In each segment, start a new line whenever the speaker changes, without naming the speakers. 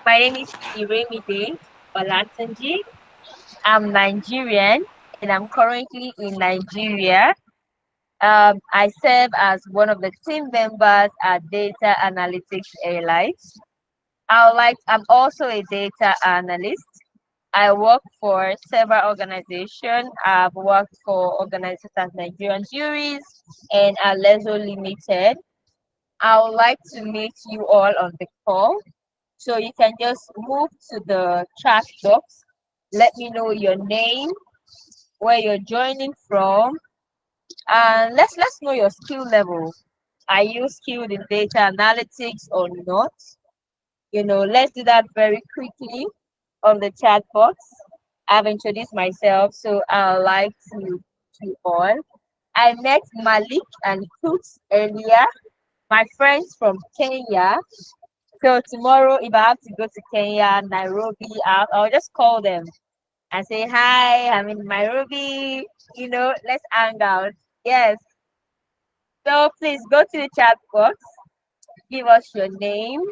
My name is Iremide Olatunji. I'm Nigerian and I'm currently in Nigeria. I serve as one of the team members at Data Analytics Airlines. I'm also a data analyst. I work for several organizations. I've worked for organizations as Nigerian Juries and Alezo Limited. I would like to meet you all on the call. So you can just move to the chat box. Let me know your name, where you're joining from, and let's know your skill level. Are you skilled in data analytics or not? Let's do that very quickly on the chat box. I've introduced myself, so I'd like to all. I met Malik and Kutz earlier, my friends from Kenya. So tomorrow, if I have to go to Kenya, Nairobi, I'll just call them and say, hi, I'm in Nairobi, let's hang out. Yes. So please go to the chat box, give us your name,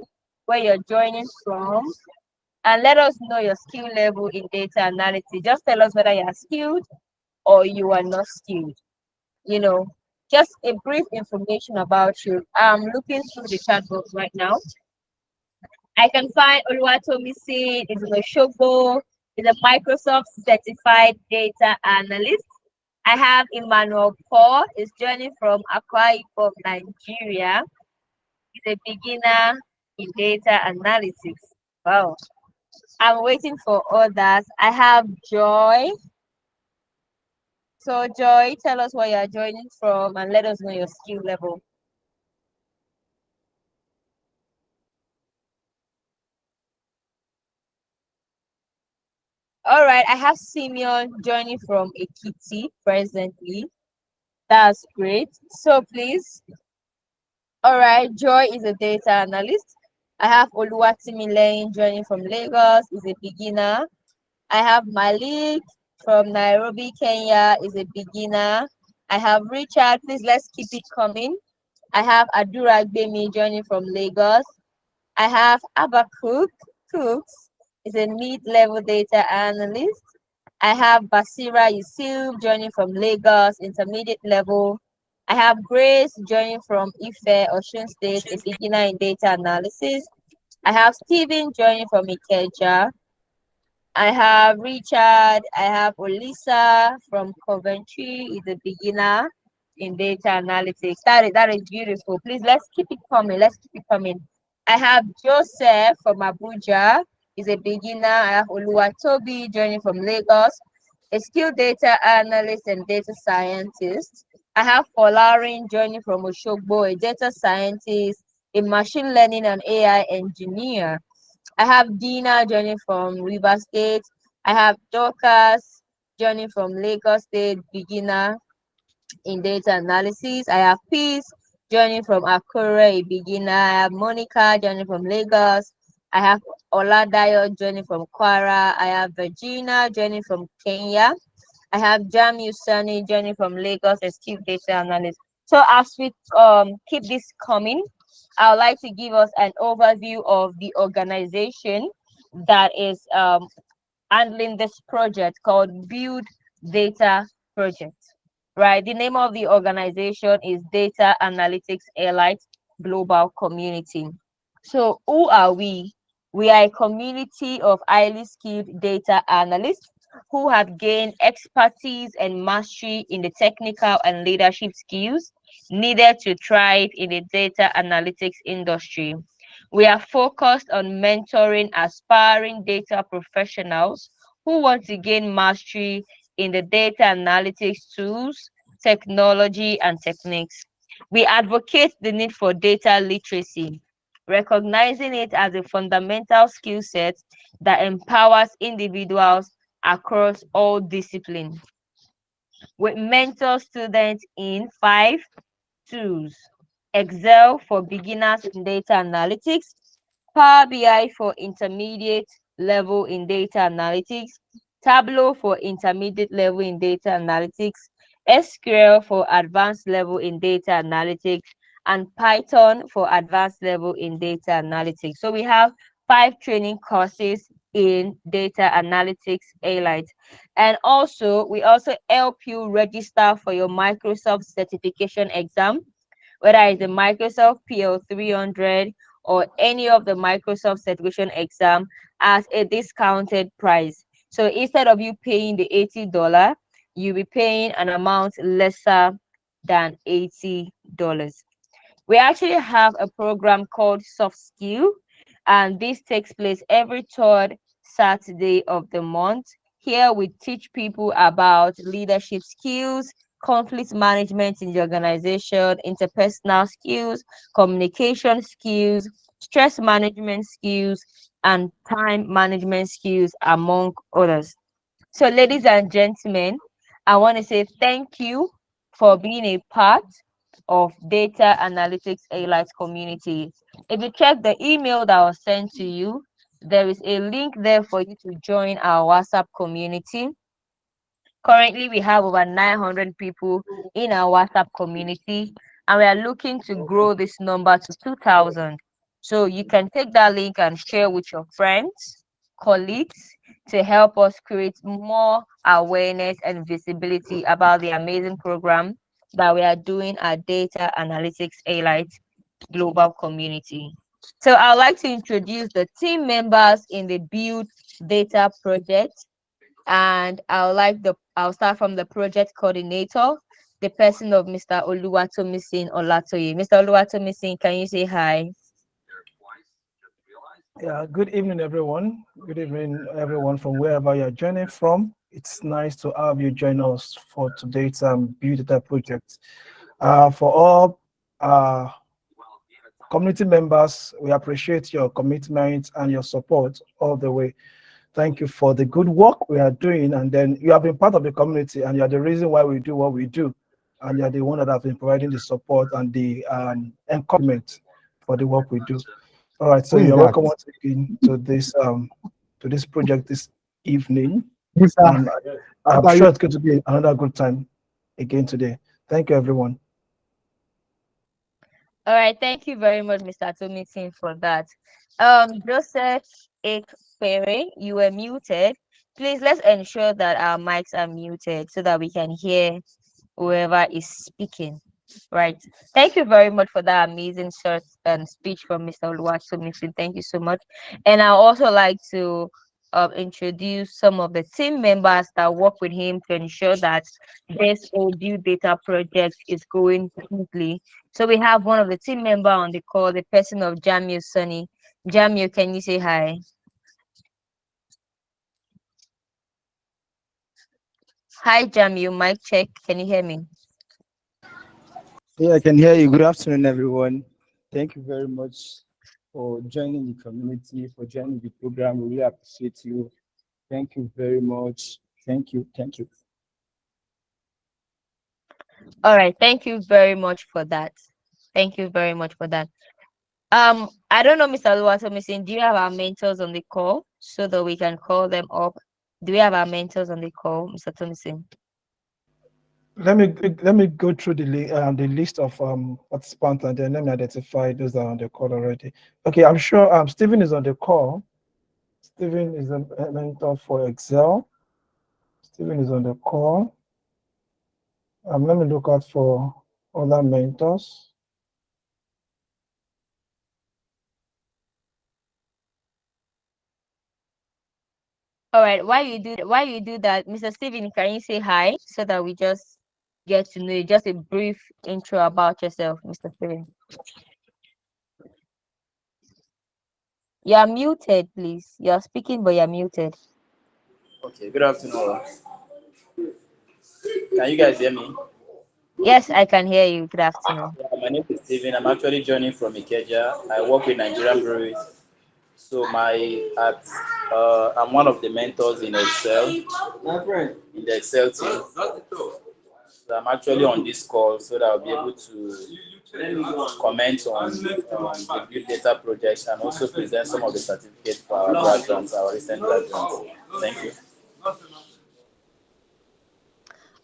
where you're joining from, and let us know your skill level in data analysis. Just tell us whether you are skilled or you are not skilled. You know, just a brief information about you. I'm looking through the chat box right now. I can find Oluwatomisin is in Oshogo, is a Microsoft certified data analyst. I have Emmanuel Paul, is joining from Akwa Ibom, Nigeria. He's a beginner in data analytics. Wow. I'm waiting for others. I have Joy. So Joy, tell us where you're joining from and let us know your skill level. All right, I have Simeon joining from Ekiti presently. That's great. So please, all right, Joy is a data analyst. I have Oluwatimileyin joining from Lagos, is a beginner. I have Malik from Nairobi, Kenya, is a beginner. I have Richard, please let's keep it coming. I have Adura Gbemi joining from Lagos. I have Abakuk Cooks, is a mid-level data analyst. I have Basira Yusuf joining from Lagos, intermediate level. I have Grace joining from Ife, Osun State, a beginner in data analysis. I have Stephen joining from Ikeja. I have Richard. I have Olisa from Coventry, is a beginner in data analytics. That is beautiful. Please let's keep it coming. Let's keep it coming. I have Joseph from Abuja, is a beginner. I have Oluwatobi joining from Lagos, a skilled data analyst and data scientist. I have Folarin joining from Oshogbo, a data scientist, a machine learning and AI engineer. I have Dina joining from River State. I have Dorcas joining from Lagos State, beginner in data analysis. I have Peace joining from Akure, a beginner. I have Monica joining from Lagos. I have Oladayo joining from Kwara. I have Virginia joining from Kenya. I have Jam Usani joining from Lagos as chief data analyst. So as we keep this coming, I would like to give us an overview of the organization that is handling this project called Build Data Project. Right. The name of the organization is Data Analytics Elite Global Community. So who are we? We are a community of highly skilled data analysts who have gained expertise and mastery in the technical and leadership skills needed to thrive in the data analytics industry. We are focused on mentoring aspiring data professionals who want to gain mastery in the data analytics tools, technology, and techniques. We advocate the need for data literacy, recognizing it as a fundamental skill set that empowers individuals across all disciplines. We mentor students in 5 tools: Excel for beginners in data analytics, Power BI for intermediate level in data analytics, Tableau for intermediate level in data analytics, SQL for advanced level in data analytics, and Python for advanced level in data analytics. So we have 5 training courses in data analytics A-Light. And also, we also help you register for your Microsoft certification exam, whether it's the Microsoft PL 300 or any of the Microsoft certification exam, at a discounted price. So instead of you paying the $80, you'll be paying an amount lesser than $80. We actually have a program called Soft Skill, and this takes place every third Saturday of the month. Here we teach people about leadership skills, conflict management in the organization, interpersonal skills, communication skills, stress management skills, and time management skills, among others. So, ladies and gentlemen, I want to say thank you for being a part of Data Analytics A-Light community. If you check the email that was sent to you, there is a link there for you to join our WhatsApp community. Currently, we have over 900 people in our WhatsApp community, and we are looking to grow this number to 2,000. So you can take that link and share with your friends, colleagues, to help us create more awareness and visibility about the amazing program that we are doing at Data Analytics A-Light Global Community. So I'd like to introduce the team members in the Build Data project, and I'll start from the project coordinator, the person of Mr. Oluwatomisin Olatoye. Mr. Oluwatomisin, can you say hi?
Yeah, good evening, everyone. Good evening, everyone, from wherever you're joining from. It's nice to have you join us for today's Build Data project. For all community members, we appreciate your commitment and your support all the way. Thank you for the good work we are doing. And then you have been part of the community, and you're the reason why we do what we do. And you're the one that have been providing the support and the encouragement for the work we do. All right, so
Who is
you're
that?
welcome once again to this project this evening.
Mr.
And I'm
How are
sure
you?
it's going to be another good time again today. Thank you, everyone.
All right, thank you very much, Mr. Tomisin, for that. Joseph Ekpere, you were muted. Please let's ensure that our mics are muted so that we can hear whoever is speaking. Right. Thank you very much for that amazing short speech from Mr. Oluwatomisin. Thank you so much. And I also like to introduce some of the team members that work with him to ensure that this ODU data project is going smoothly. So we have one of the team member on the call, the person of Jamil Sunny. Jamil, can you say hi? Hi, Jamil. Mic check. Can you hear me?
Yeah, I can hear you. Good afternoon, everyone. Thank you very much for joining the community, for joining the program. We really appreciate you. Thank you very much. Thank you. Thank you.
All right. Thank you very much for that. Thank you very much for that. I don't know, Mr. Oluwatomisin, do you have our mentors on the call so that we can call them up? Do we have our mentors on the call, Mr. Thomason?
Let me go through the list of participants, and then let me identify those that are on the call already. Okay, I'm sure Stephen is on the call. Stephen is a mentor for Excel. Stephen is on the call. Let me look out for other mentors.
All right, while you do that, Mr. Stephen, can you say hi so that we just get to know you? Just a brief intro about yourself, Mr. Stephen. You're muted, please. You're speaking, but you're muted.
Okay, good afternoon. Can you guys hear me?
Yes, I can hear you. Good afternoon.
Yeah, my name is Steven. I'm actually joining from Ikeja. I work with Nigerian breweries. So I'm one of the mentors in Excel, in the Excel team. So I'm actually on this call so that I'll be able to comment on the Build Data projects and also present some of the certificates for our graduates, our recent graduates. Thank you.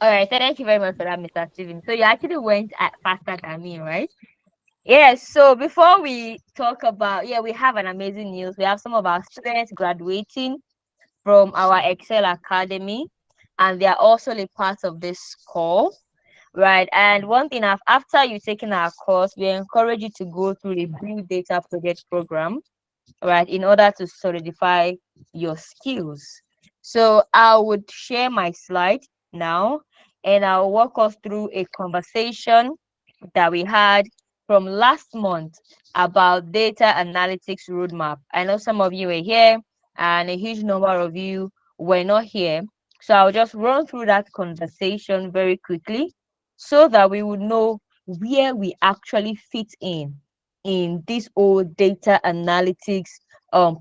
All right, thank you very much for that, Mr. Stephen. So you actually went faster than me, right? Yes, so before we talk about, yeah, we have an amazing news. We have some of our students graduating from our Excel Academy, and they are also a part of this call, right? And one thing, after you taking our course, we encourage you to go through a Build Data Project program, right, in order to solidify your skills. So I would share my slide now, and I'll walk us through a conversation that we had from last month about data analytics roadmap. I know some of you were here and a huge number of you were not here. So I'll just run through that conversation very quickly so that we would know where we actually fit in this old data analytics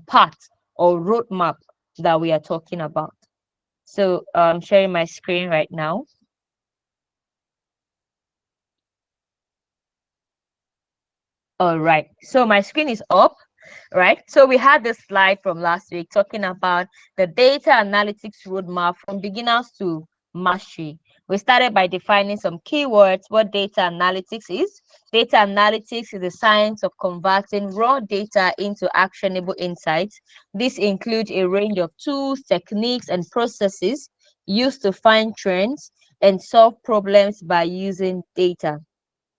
part or roadmap that we are talking about. So I'm sharing my screen right now. All right. So my screen is up, right? So we had this slide from last week talking about the data analytics roadmap from beginners to mastery. We started by defining some keywords, what data analytics is. Data analytics is the science of converting raw data into actionable insights. This includes a range of tools, techniques, and processes used to find trends and solve problems by using data.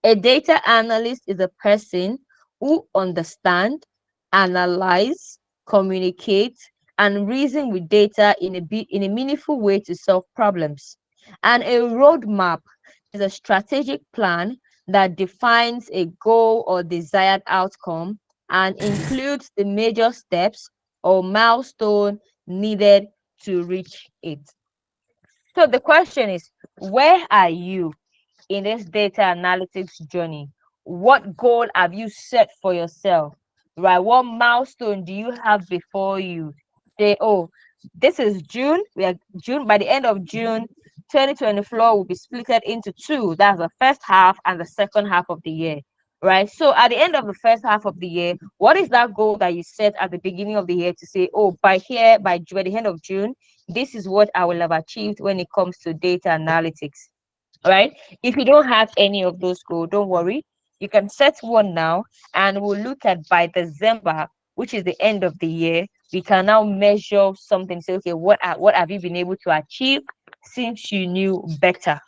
A data analyst is a person who understands, analyze, communicate, and reason with data in a meaningful way to solve problems. And a roadmap is a strategic plan that defines a goal or desired outcome and includes the major steps or milestone needed to reach it. So the question is, where are you in this data analytics journey? What goal have you set for yourself? Right? What milestone do you have before you? Say, oh, this is June. We are June. By the end of June, 2024 will be split into two. That's the first half and the second half of the year. Right. So at the end of the first half of the year, what is that goal that you set at the beginning of the year to say, oh, by the end of June, this is what I will have achieved when it comes to data analytics, right? If you don't have any of those goals, don't worry. You can set one now, and we'll look at by December, which is the end of the year. We can now measure something. Say, okay, what have you been able to achieve since you knew better?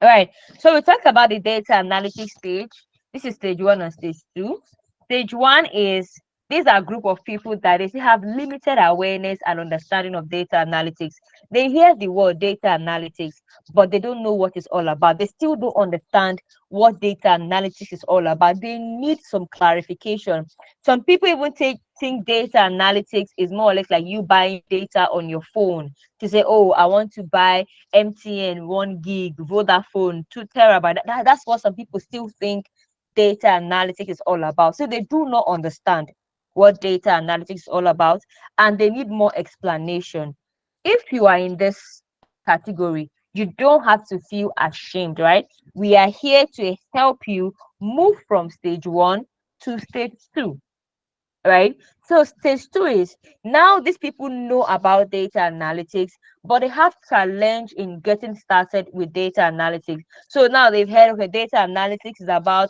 All right. So we talk about the data analytics stage. This is stage one and stage two. Stage one is these are a group of people that they still have limited awareness and understanding of data analytics. They hear the word data analytics, but they don't know what it's all about. They still don't understand what data analytics is all about. They need some clarification. Some people even think data analytics is more or less like you buying data on your phone to say, oh, I want to buy MTN 1 gig, Vodafone 2 terabyte. That's what some people still think data analytics is all about. So they do not understand what data analytics is all about, and they need more explanation. If you are in this category, you don't have to feel ashamed, right? We are here to help you move from stage one to stage two, right? So stage two is now these people know about data analytics, but they have challenge in getting started with data analytics. So now they've heard, okay, data analytics is about,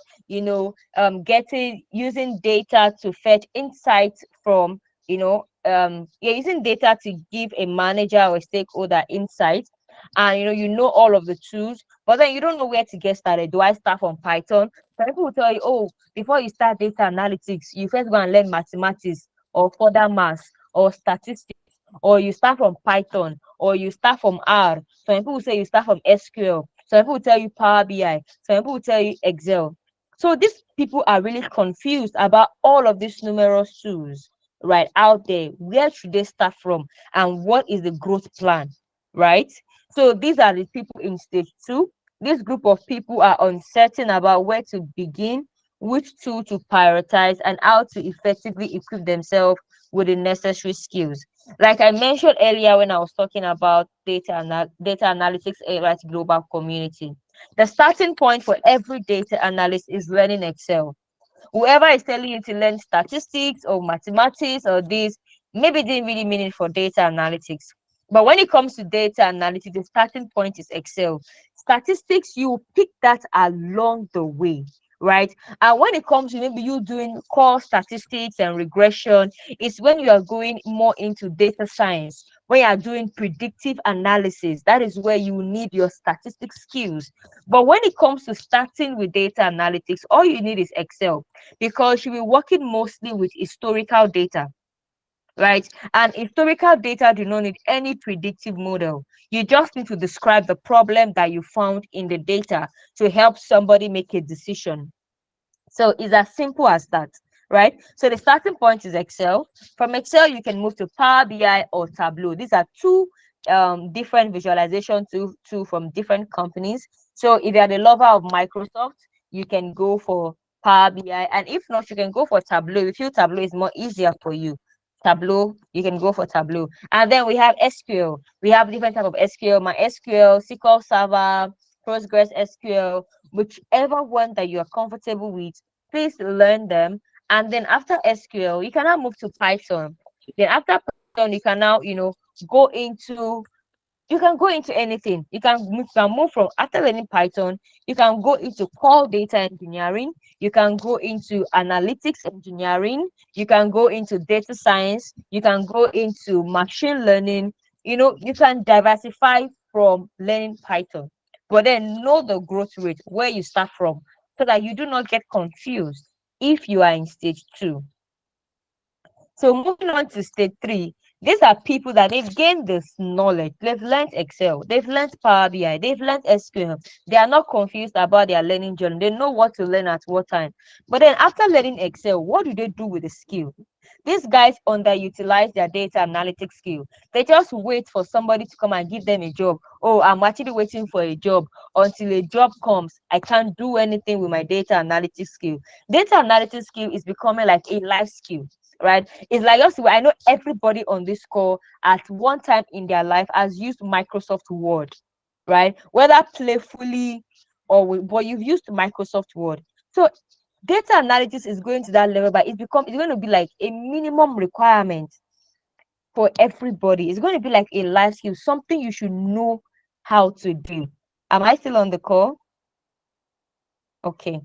getting using data to fetch insights from, using data to give a manager or a stakeholder insights. And you know all of the tools, but then you don't know where to get started. Do I start from Python? Some people will tell you, oh, before you start data analytics, you first go and learn mathematics or further maths or statistics, or you start from Python or you start from R. Some people will say you start from SQL. Some people will tell you Power BI. Some people will tell you Excel. So these people are really confused about all of these numerous tools right out there. Where should they start from? And what is the growth plan? Right? So these are the people in stage two. This group of people are uncertain about where to begin, which tool to prioritize, and how to effectively equip themselves with the necessary skills. Like I mentioned earlier when I was talking about data analytics at global community, the starting point for every data analyst is learning Excel. Whoever is telling you to learn statistics or mathematics or this, maybe didn't really mean it for data analytics. But when it comes to data analytics, the starting point is Excel. Statistics, you pick that along the way. right? And when it comes to maybe you doing core statistics and regression, it's when you are going more into data science, when you are doing predictive analysis. That is where you need your statistics skills. But when it comes to starting with data analytics, all you need is Excel, because you'll be working mostly with historical data, right? And historical data do not need any predictive model. You just need to describe the problem that you found in the data to help somebody make a decision. So it's as simple as that, right? So the starting point is Excel. From Excel, you can move to Power BI or Tableau. These are two different visualization tool from different companies. So if you're the lover of Microsoft, you can go for Power BI, and if not, you can go for Tableau. If you Tableau is more easier for you, Tableau, you can go for Tableau. And then we have SQL. We have different type of SQL, MySQL, SQL Server, Postgres SQL, whichever one that you are comfortable with. Please learn them. And then after SQL, you can now move to Python. Then after Python, you can now, go into you can go into anything. You can move from after learning Python, you can go into core data engineering, you can go into analytics engineering, you can go into data science, you can go into machine learning. You can diversify from learning Python, but then know the growth rate where you start from so that you do not get confused if you are in stage two. So moving on to stage three, these are people that they've gained this knowledge. They've learned Excel, they've learned Power BI, they've learned SQL. They are not confused about their learning journey. They know what to learn at what time. But then after learning Excel, what do they do with the skill? These guys underutilize their data analytics skill. They just wait for somebody to come and give them a job. Oh, I'm actually waiting for a job. Until a job comes, I can't do anything with my data analytics skill. Data analytics skill is becoming like a life skill, right? It's like us. I know everybody on this call at one time in their life has used Microsoft Word, right? Whether playfully but you've used Microsoft Word. So data analytics is going to that level, but it's going to be like a minimum requirement for everybody. It's going to be like a life skill, something you should know how to do. Am I still on the call? Okay.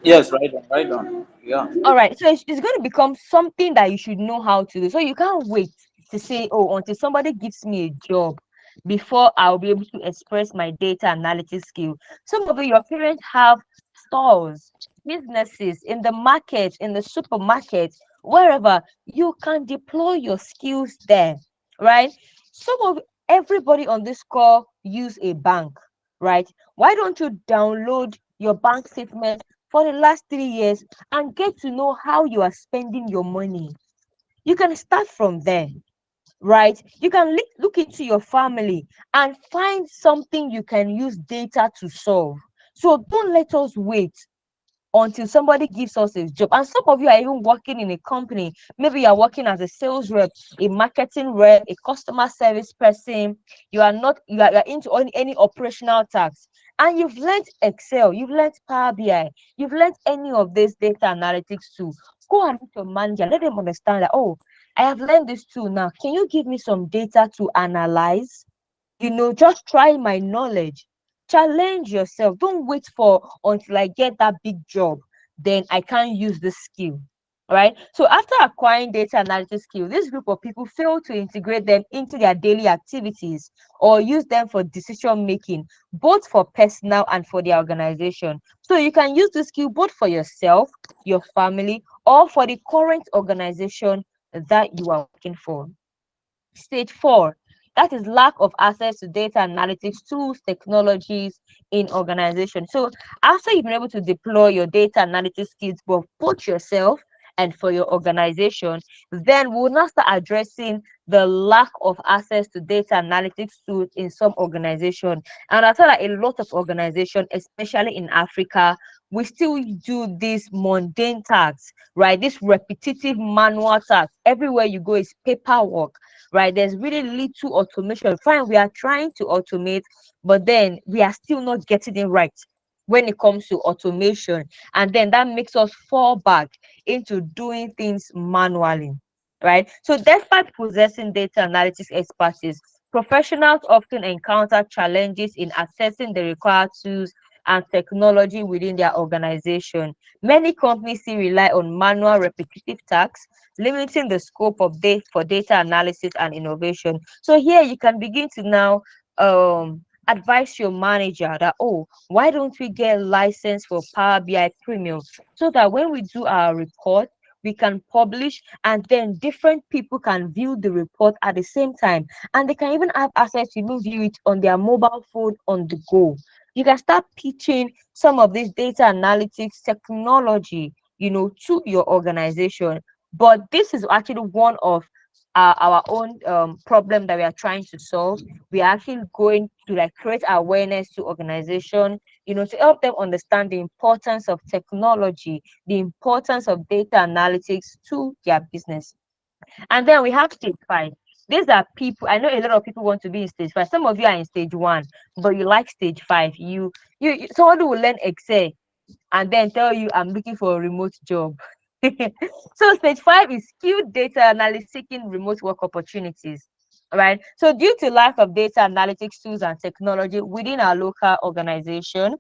Yes, right on, right on. Yeah.
All right, so it's going to become something that you should know how to do. So you can't wait to say, oh, until somebody gives me a job before I'll be able to express my data analysis skill. Some of your parents have stores, businesses in the market, in the supermarket, wherever you can deploy your skills there, right? Some of Everybody on this call use a bank, right? Why don't you download your bank statement for the last 3 years and get to know how you are spending your money? You can start from there, right? You can look into your family and find something you can use data to solve. So don't let us wait until somebody gives us a job. And some of you are even working in a company. Maybe you are working as a sales rep, a marketing rep, a customer service person. You are into any operational tasks. And you've learned Excel, you've learned Power BI, you've learned any of this data analytics too. Go and meet your manager, let them understand that, oh, I have learned this tool now. Can you give me some data to analyze? Just try my knowledge. Challenge yourself. Don't wait for until I get that big job, then I can't use the skill. Right? So after acquiring data analysis skill, this group of people fail to integrate them into their daily activities or use them for decision making, both for personal and for the organization. So you can use the skill both for yourself, your family, or for the current organization that you are working for. Stage four, that is lack of access to data analytics tools, technologies in organization. So after you've been able to deploy your data analytics skills for both yourself and for your organization, then we'll now start addressing the lack of access to data analytics tools in some organization. And I thought that a lot of organization, especially in Africa, we still do these mundane tasks, right? This repetitive manual task. Everywhere you go is paperwork, right? There's really little automation. Fine, we are trying to automate, but then we are still not getting it right when it comes to automation. And then that makes us fall back into doing things manually, right? So despite possessing data analytics expertise, professionals often encounter challenges in accessing the required tools and technology within their organization. Many companies still rely on manual repetitive tasks, limiting the scope of data for data analysis and innovation. So here you can begin to now advise your manager that, oh, why don't we get license for Power BI Premium, so that when we do our report, we can publish, and then different people can view the report at the same time, and they can even have access to even view it on their mobile phone on the go. You can start pitching some of this data analytics technology, to your organization. But this is actually one of our own problem that we are trying to solve. We are actually going to like create awareness to organization, to help them understand the importance of technology, the importance of data analytics to their business. And then we have stage 5. These are people, I know a lot of people want to be in stage 5. Some of you are in stage 1, but you like stage 5. Somebody will learn Excel and then tell you, I'm looking for a remote job. So stage 5 is skilled data analyst seeking remote work opportunities. Right. So due to lack of data analytics tools and technology within our local organization,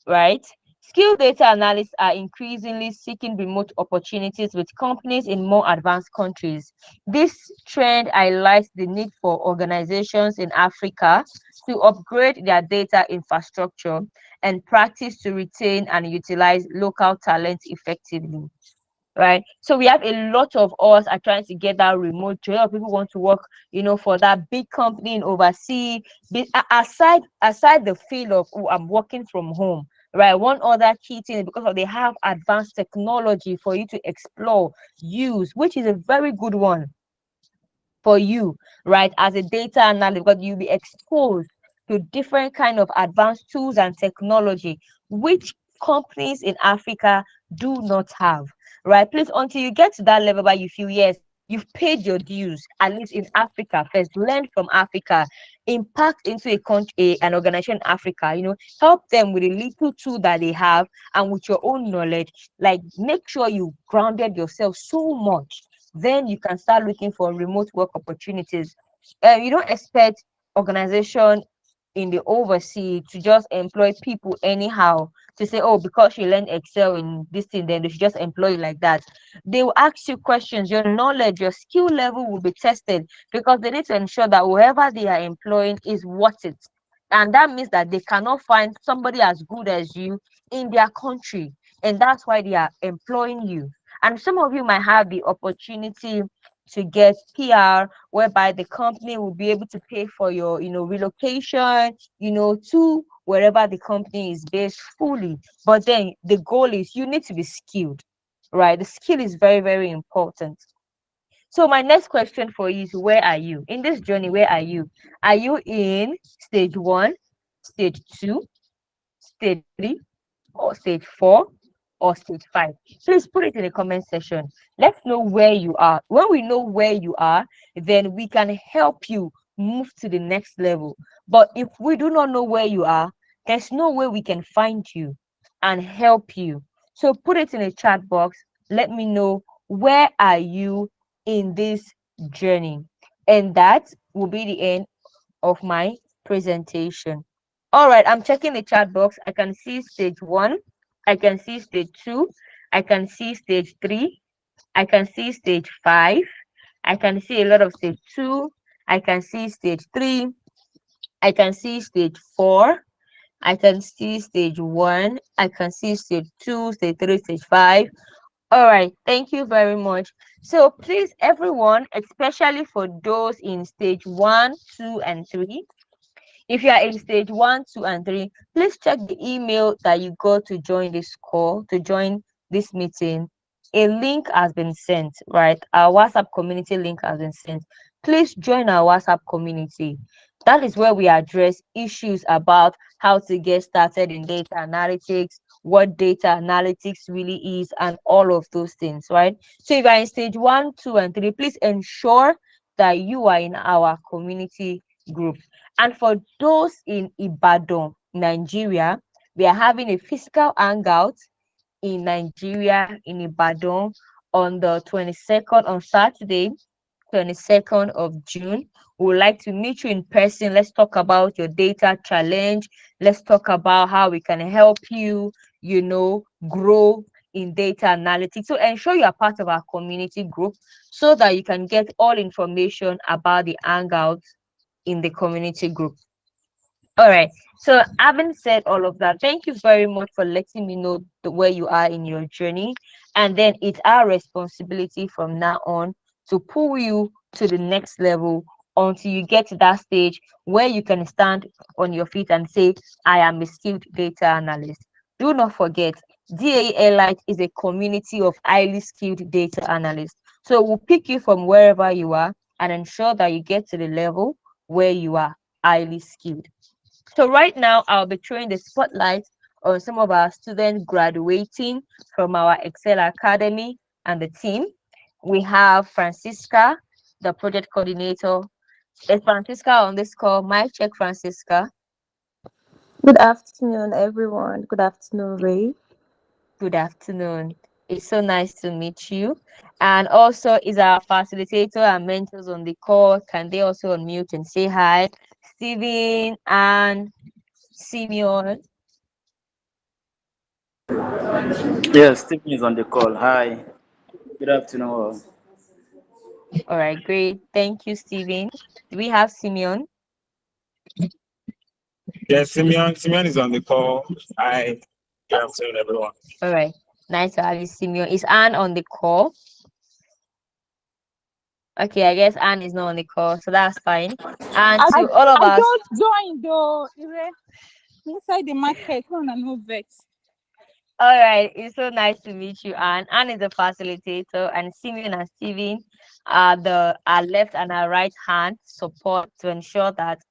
right? Skilled data analysts are increasingly seeking remote opportunities with companies in more advanced countries. This trend highlights the need for organizations in Africa to upgrade their data infrastructure and practice to retain and utilize local talent effectively. Right. So we have a lot of us are trying to get that remote job. A lot of people want to work, for that big company in overseas. Aside the feel of, oh, I'm working from home. Right. One other key thing is because they have advanced technology for you to explore, use, which is a very good one for you, right, as a data analyst, because you'll be exposed to different kind of advanced tools and technology which companies in Africa do not have. Right. Please, until you get to that level where you feel, yes, you've paid your dues, at least in Africa first, learn from Africa, impact into a country, an organization in Africa, help them with a little tool that they have and with your own knowledge. Like, make sure you grounded yourself so much, then you can start looking for remote work opportunities. You don't expect organization in the overseas to just employ people anyhow, to say, oh, because you learn Excel in this thing, then they should just employ you like that. They will ask you questions. Your knowledge, your skill level will be tested, because they need to ensure that whoever they are employing is worth it. And that means that they cannot find somebody as good as you in their country. And that's why they are employing you. And some of you might have the opportunity to get PR, whereby the company will be able to pay for your, relocation, to wherever the company is based fully. But then the goal is you need to be skilled, right? The skill is very, very important. So my next question for you is, where are you in this journey? Where are you? Are you in stage 1, stage 2, stage 3, or stage 4, or stage 5? Please put it in the comment section. Let's know where you are. When we know where you are, then we can help you move to the next level. But if we do not know where you are, there's no way we can find you and help you. So put it in the chat box. Let me know, where are you in this journey? And that will be the end of my presentation. All right, I'm checking the chat box. I can see stage 1, I can see stage 2, I can see stage 3, I can see stage 5, I can see a lot of stage 2, I can see stage 3, I can see stage 4, I can see stage 1, I can see stage 2, stage 3, stage 5. All right, thank you very much. So please, everyone, especially for those in stage 1, 2, and 3, if you are in stage 1, 2, and 3, please check the email that you got to join this call, to join this meeting. A link has been sent, right? Our WhatsApp community link has been sent. Please join our WhatsApp community. That is where we address issues about how to get started in data analytics, what data analytics really is, and all of those things, right? So if you are in stage 1, 2, and 3, please ensure that you are in our community group. And for those in Ibadan, Nigeria, we are having a physical hangout in Nigeria, in Ibadan, on the 22nd, on Saturday, 22nd of June. We would like to meet you in person. Let's talk about your data challenge. Let's talk about how we can help you, grow in data analytics. So ensure you are part of our community group so that you can get all information about the Hangouts in the community group. All right. So having said all of that, thank you very much for letting me know where you are in your journey. And then it's our responsibility from now on to pull you to the next level until you get to that stage where you can stand on your feet and say, I am a skilled data analyst. Do not forget, DAE Elite is a community of highly skilled data analysts. So we'll pick you from wherever you are and ensure that you get to the level where you are highly skilled. So right now, I'll be throwing the spotlight on some of our students graduating from our Excel Academy and the team. We have Francisca, the project coordinator. Is Francisca on this call? Mic check, Francisca.
Good afternoon, everyone. Good afternoon, Ray.
Good afternoon. It's so nice to meet you. And also is our facilitator and mentors on the call. Can they also unmute and say hi? Steven and Simeon.
Yes, Stephen is on the call. Hi. Good afternoon, all.
All right, great. Thank you, Steven. Do we have Simeon?
Yes, Simeon is on the call. Hi, good afternoon, everyone.
All right. Nice to have you, Simeon. Is Anne on the call? Okay, I guess Anne is not on the call, so that's fine. And
I,
to all of
I
us,
just joined though. Inside the market. Come on, no vex.
all right, it's so nice to meet you, Anne. Anne is the facilitator, and Simeon and Steven are our left and our right hand support to ensure that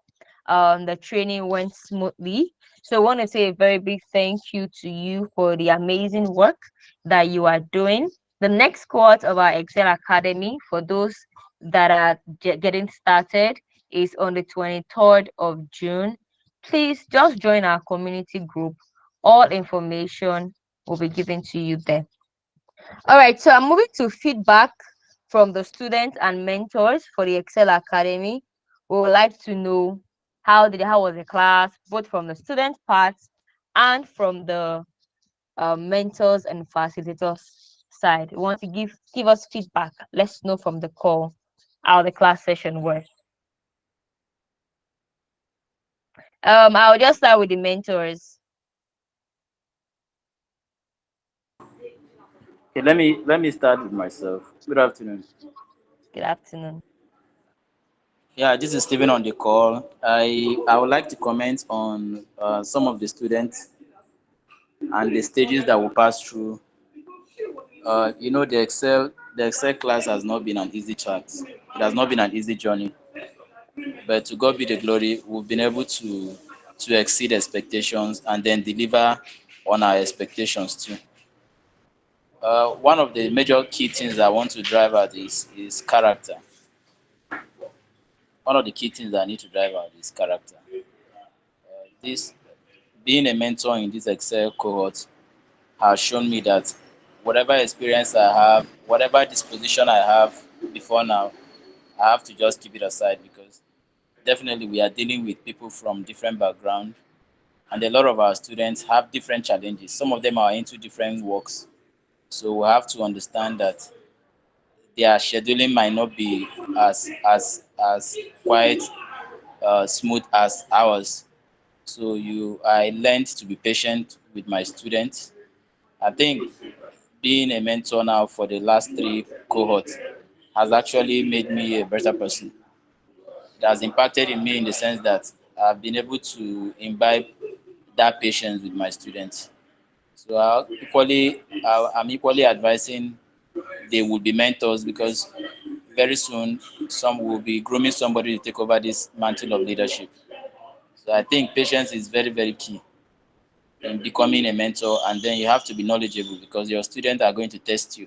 the training went smoothly. So I want to say a very big thank you to you for the amazing work that you are doing. The next cohort of our Excel Academy, for those that are getting started, is on the 23rd of June. Please just join our community group. All information will be given to you there. All right, so I'm moving to feedback from the students and mentors for the Excel Academy. We would like to know how was the class, both from the student part and from the mentors and facilitators side. We want to give us feedback. Let's know from the call how the class session was. I'll just start with the mentors.
Okay, let me start with myself. Good afternoon.
Good afternoon.
Yeah, this is Stephen on the call. I would like to comment on some of the students and the stages that we pass through. The Excel class has not been an easy chat. It has not been an easy journey, but to God be the glory. We've been able to exceed expectations and then deliver on our expectations too. One of the major key things I want to drive at is character. One of the key things that I need to drive at is character. This being a mentor in this Excel cohort has shown me that whatever experience I have, whatever disposition I have before now, I have to just keep it aside because definitely we are dealing with people from different backgrounds and a lot of our students have different challenges. Some of them are into different works. So we have to understand that their scheduling might not be as quite smooth as ours. So I learned to be patient with my students. I think being a mentor now for the last three cohorts has actually made me a better person. It has impacted in me in the sense that I've been able to imbibe that patience with my students. So I'm equally advising they will be mentors because very soon some will be grooming somebody to take over this mantle of leadership. So I think patience is very, very key in becoming a mentor, and then you have to be knowledgeable because your students are going to test you.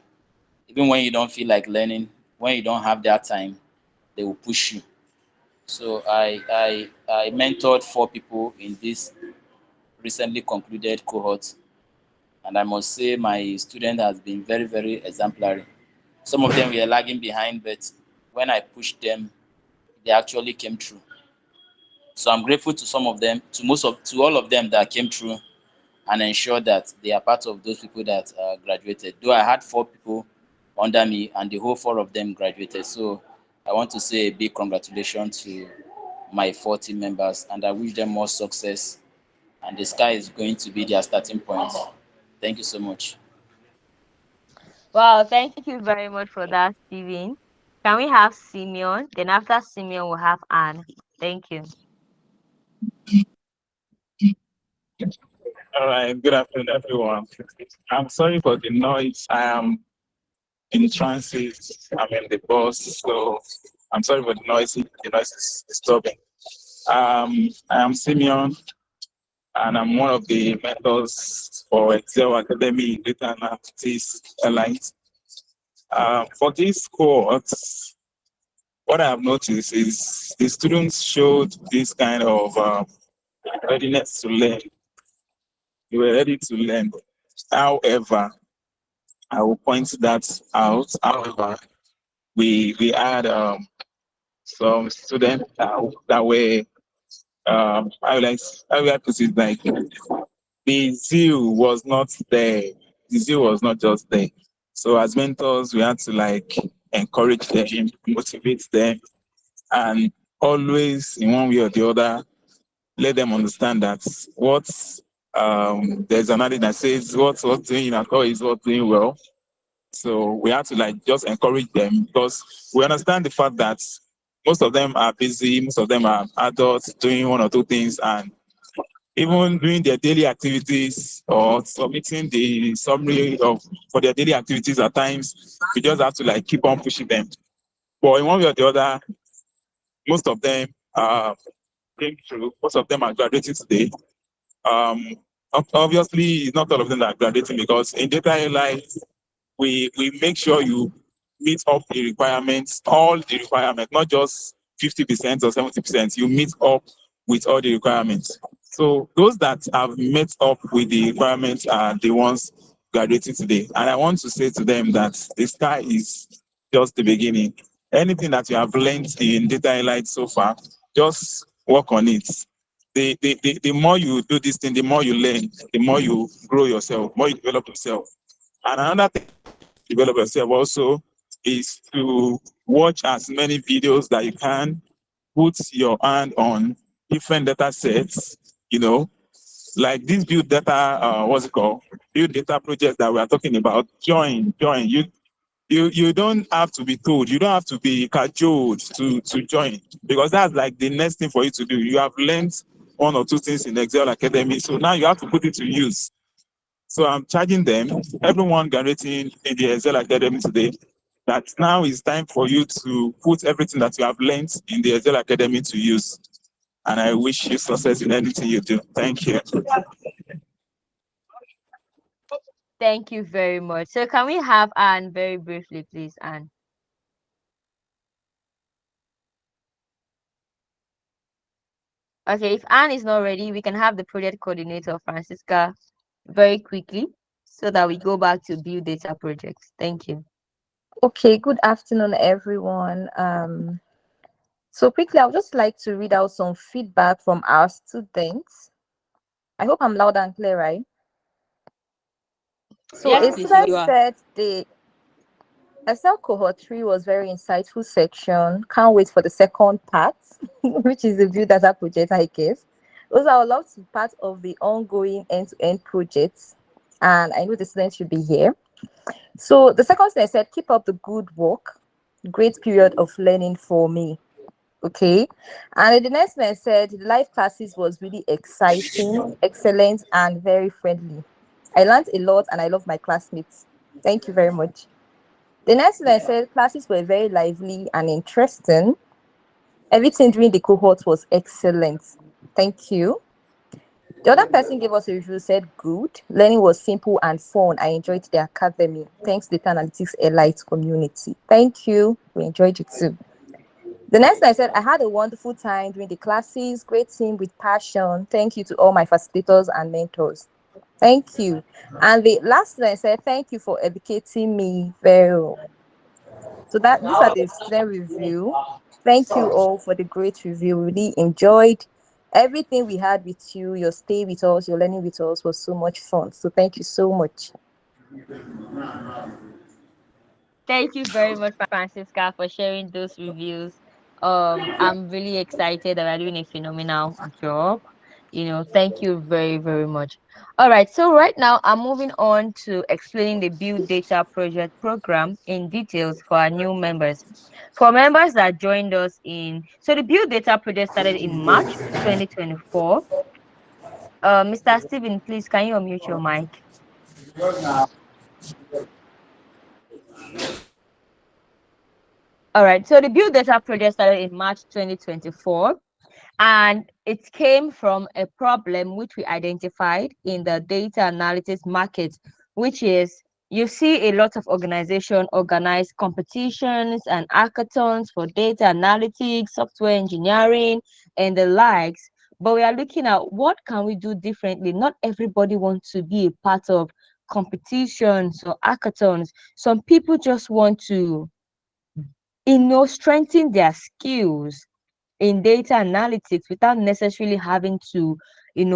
Even when you don't feel like learning, when you don't have that time, they will push you. So I mentored four people in this recently concluded cohort, and I must say my student has been very, very exemplary. Some of them were lagging behind, but when I pushed them, they actually came through. So I'm grateful to some of them, to all of them that came through and ensure that they are part of those people that graduated. Though I had 4 people under me and the whole 4 of them graduated. So I want to say a big congratulations to my 4 team members, and I wish them more success, and the sky is going to be their starting point. Thank you so much.
Wow, thank you very much for that, Steven. Can we have Simeon? Then after Simeon, we'll have Anne. Thank you.
All right, good afternoon, everyone. I'm sorry for the noise. I am in transit. I'm in the bus, so I'm sorry for the noise. The noise is disturbing. I am Simeon, and I'm one of the mentors for Excel Academy in Data Analytics Alliance. For this cohort, what I have noticed is the students showed this kind of readiness to learn. They were ready to learn. However, I will point that out. However, we had some students that were I would like to say like the zeal was not there. The zeal was not just there. So as mentors, we had to like encourage them, motivate them, and always in one way or the other let them understand that there's another that says what's doing at all is what's doing well. So we have to like just encourage them because we understand the fact that most of them are busy, most of them are adults doing 1 or 2 things, and even doing their daily activities or submitting the summary for their daily activities at times, we just have to like keep on pushing them. But in one way or the other, most of them came through. Most of them are graduating today. Obviously, not all of them are graduating because in data AI, we make sure you meet up the requirements, all the requirements, not just 50% or 70%. You meet up with all the requirements. So those that have met up with the requirements are the ones graduating today. And I want to say to them that the sky is just the beginning. Anything that you have learned in data AI so far, just work on it. The more you do this thing, the more you learn, the more you grow yourself, more you develop yourself. And another thing to develop yourself also is to watch as many videos that you can, put your hand on different data sets, like this build data, what's it called? Build data project that we are talking about. Join. You don't have to be told, you don't have to be cajoled to join, because that's like the next thing for you to do. You have learned 1 or 2 things in Excel Academy, so now you have to put it to use. So I'm charging them, everyone graduating in the Excel Academy today, that now is time for you to put everything that you have learned in the Excel Academy to use. And I wish you success in anything you do. Thank you.
Thank you very much. So can we have Anne very briefly, please, Anne? Okay, if Anne is not ready, we can have the project coordinator, Francisca, very quickly so that we go back to build data projects. Thank you.
Okay, good afternoon, everyone. So quickly, I would just like to read out some feedback from our students. I hope I'm loud and clear, right? So
Yes,
a
please,
student
you are.
said the Excel cohort 3 was very insightful section. Can't wait for the second part, which is the build data project, I guess. Also, I would love to be part of the ongoing end-to-end projects, and I know the students should be here. So the second thing I said, keep up the good work. Great period of learning for me. Okay. And the next thing I said, the live classes was really exciting, excellent, and very friendly. I learned a lot and I love my classmates. Thank you very much. The next thing I said, classes were very lively and interesting. Everything during the cohort was excellent. Thank you. The other person gave us a review, said good. Learning was simple and fun. I enjoyed the academy. Thanks, Data Analytics Elite community. Thank you. We enjoyed it too. The next I said, I had a wonderful time during the classes. Great team with passion. Thank you to all my facilitators and mentors. Thank you. And the last thing I said, thank you for educating me very well. So that these are the student review. Thank you all for the great review. Really enjoyed everything we had with you. Your stay with us, your learning with us was so much fun. So thank you so much.
Thank you very much, Francisca, for sharing those reviews. I'm really excited that we're doing a phenomenal job. Thank you very, very much. All right, so right now I'm moving on to explaining the Build Data Project program in details for our new members. For members that joined us so the Build Data Project started in March 2024. Mr. Steven, please, can you unmute your mic? All right, so the Build Data Project started in March 2024, and it came from a problem which we identified in the data analytics market, which is you see a lot of organizations organize competitions and hackathons for data analytics, software engineering, and the likes. But we are looking at what can we do differently. Not everybody wants to be a part of competitions or hackathons. Some people just want to strengthen their skills in data analytics without necessarily having to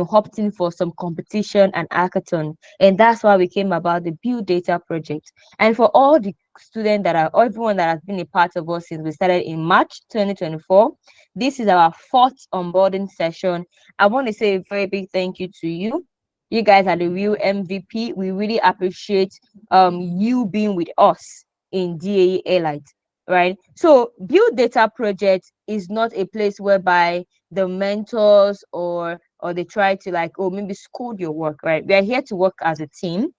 opt in for some competition and hackathon. And that's why we came about the Build Data Project. And for all the students everyone that has been a part of us since we started in March 2024, this is our fourth onboarding session. I want to say a very big thank you to you. You guys are the real MVP. We really appreciate you being with us in DAE Elite. Right. So Build Data Project is not a place whereby the mentors or they try to maybe scold your work, right? We are here to work as a team,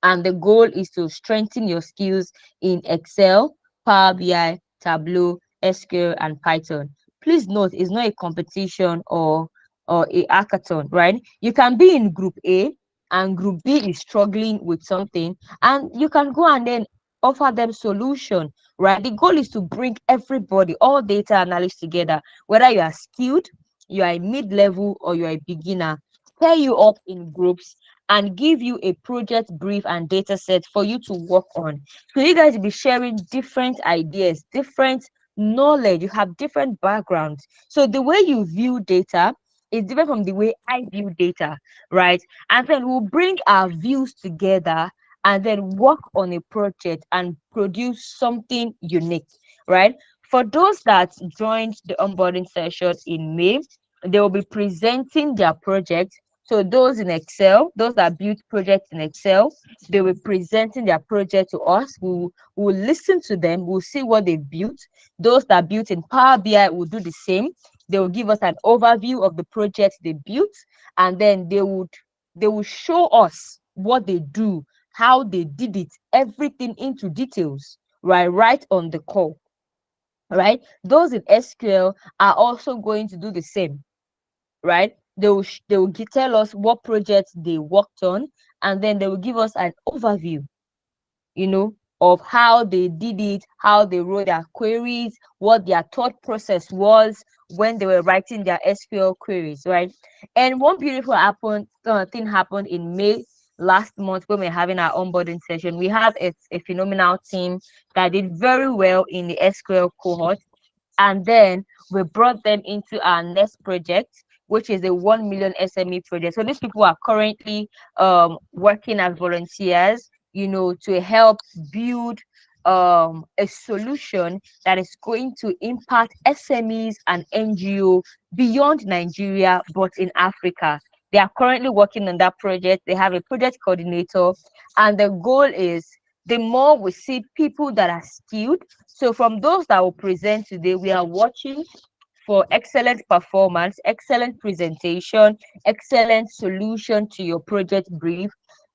and the goal is to strengthen your skills in Excel, Power BI, Tableau, SQL, and Python. Please note, it's not a competition or a hackathon, right? You can be in Group A and Group B is struggling with something, and you can go and then offer them solution, right? The goal is to bring everybody, all data analysts together, whether you are skilled, you are a mid-level, or you are a beginner, pair you up in groups and give you a project brief and data set for you to work on. So you guys will be sharing different ideas, different knowledge. You have different backgrounds. So the way you view data is different from the way I view data, right? And then we'll bring our views together and then work on a project and produce something unique, right? For those that joined the onboarding session in May, they will be presenting their project. So those in Excel, those that built projects in Excel, they will presenting their project to us. We'll listen to them. We'll see what they built. Those that built in Power BI will do the same. They will give us an overview of the project they built, and then they will show us what they do, how they did it, everything into details, right on the call. Right? Those in SQL are also going to do the same, right? They will tell us what projects they worked on, and then they will give us an overview, of how they did it, how they wrote their queries, what their thought process was when they were writing their SQL queries, right? And one beautiful thing happened in May last month when we were having our onboarding session. We had a phenomenal team that did very well in the SQL cohort, and then we brought them into our next project, which is a 1 million SME project. So these people are currently working as volunteers, to help build a solution that is going to impact SMEs and NGO beyond Nigeria, but in Africa. They are currently working on that project. They have a project coordinator, and the goal is the more we see people that are skilled. So from those that will present today, we are watching for excellent performance, excellent presentation, excellent solution to your project brief.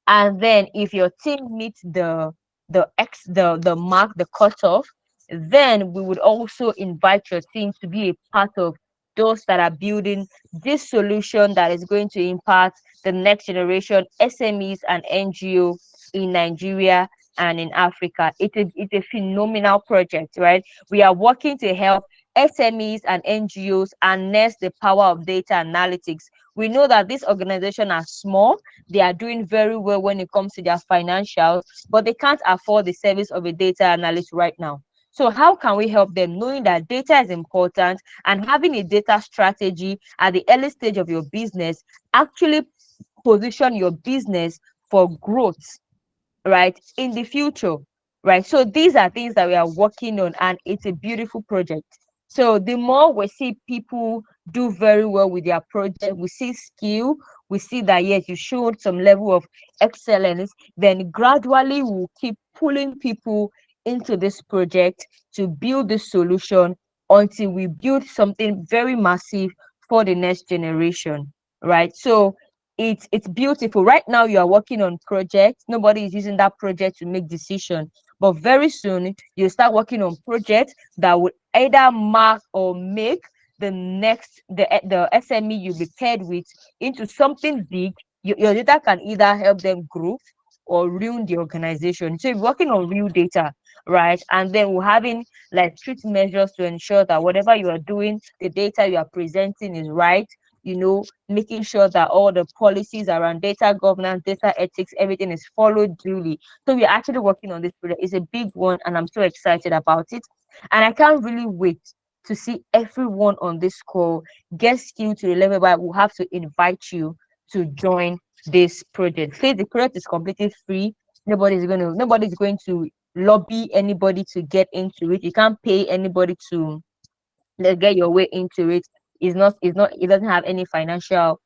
And then if your team meets the mark, the cutoff, then we would also invite your team to be a part of those that are building this solution that is going to impact the next generation SMEs and NGO in Nigeria and in Africa. It's a phenomenal project, right? We are working to help SMEs and NGOs harness the power of data analytics We know that this organization are small, they are doing very well when it comes to their financials, but they can't afford the service of a data analyst right now. So how can we help them, knowing that data is important and having a data strategy at the early stage of your business actually position your business for growth, right, in the future, right? So these are things that we are working on, and it's a beautiful project. So the more we see people do very well with their project, we see skill, we see that yes, you showed some level of excellence, then gradually we'll keep pulling people into this project to build the solution until we build something very massive for the next generation, right? So it's beautiful. Right now you are working on projects. Nobody is using that project to make decision. But very soon you start working on projects that will either mark or make the SME you be paired with into something big. Your data can either help them grow or ruin the organization. So you're working on real data, right? And then we're having like strict measures to ensure that whatever you are doing, the data you are presenting is right, making sure that all the policies around data governance, data ethics, everything is followed duly. So we're actually working on this project. It's a big one, and I'm so excited about it. And I can't really wait to see everyone on this call get skill to the level where we'll have to invite you to join this project. Please, the project is completely free. Nobody's going to lobby anybody to get into it. You can't pay anybody to get your way into it. It doesn't have any financial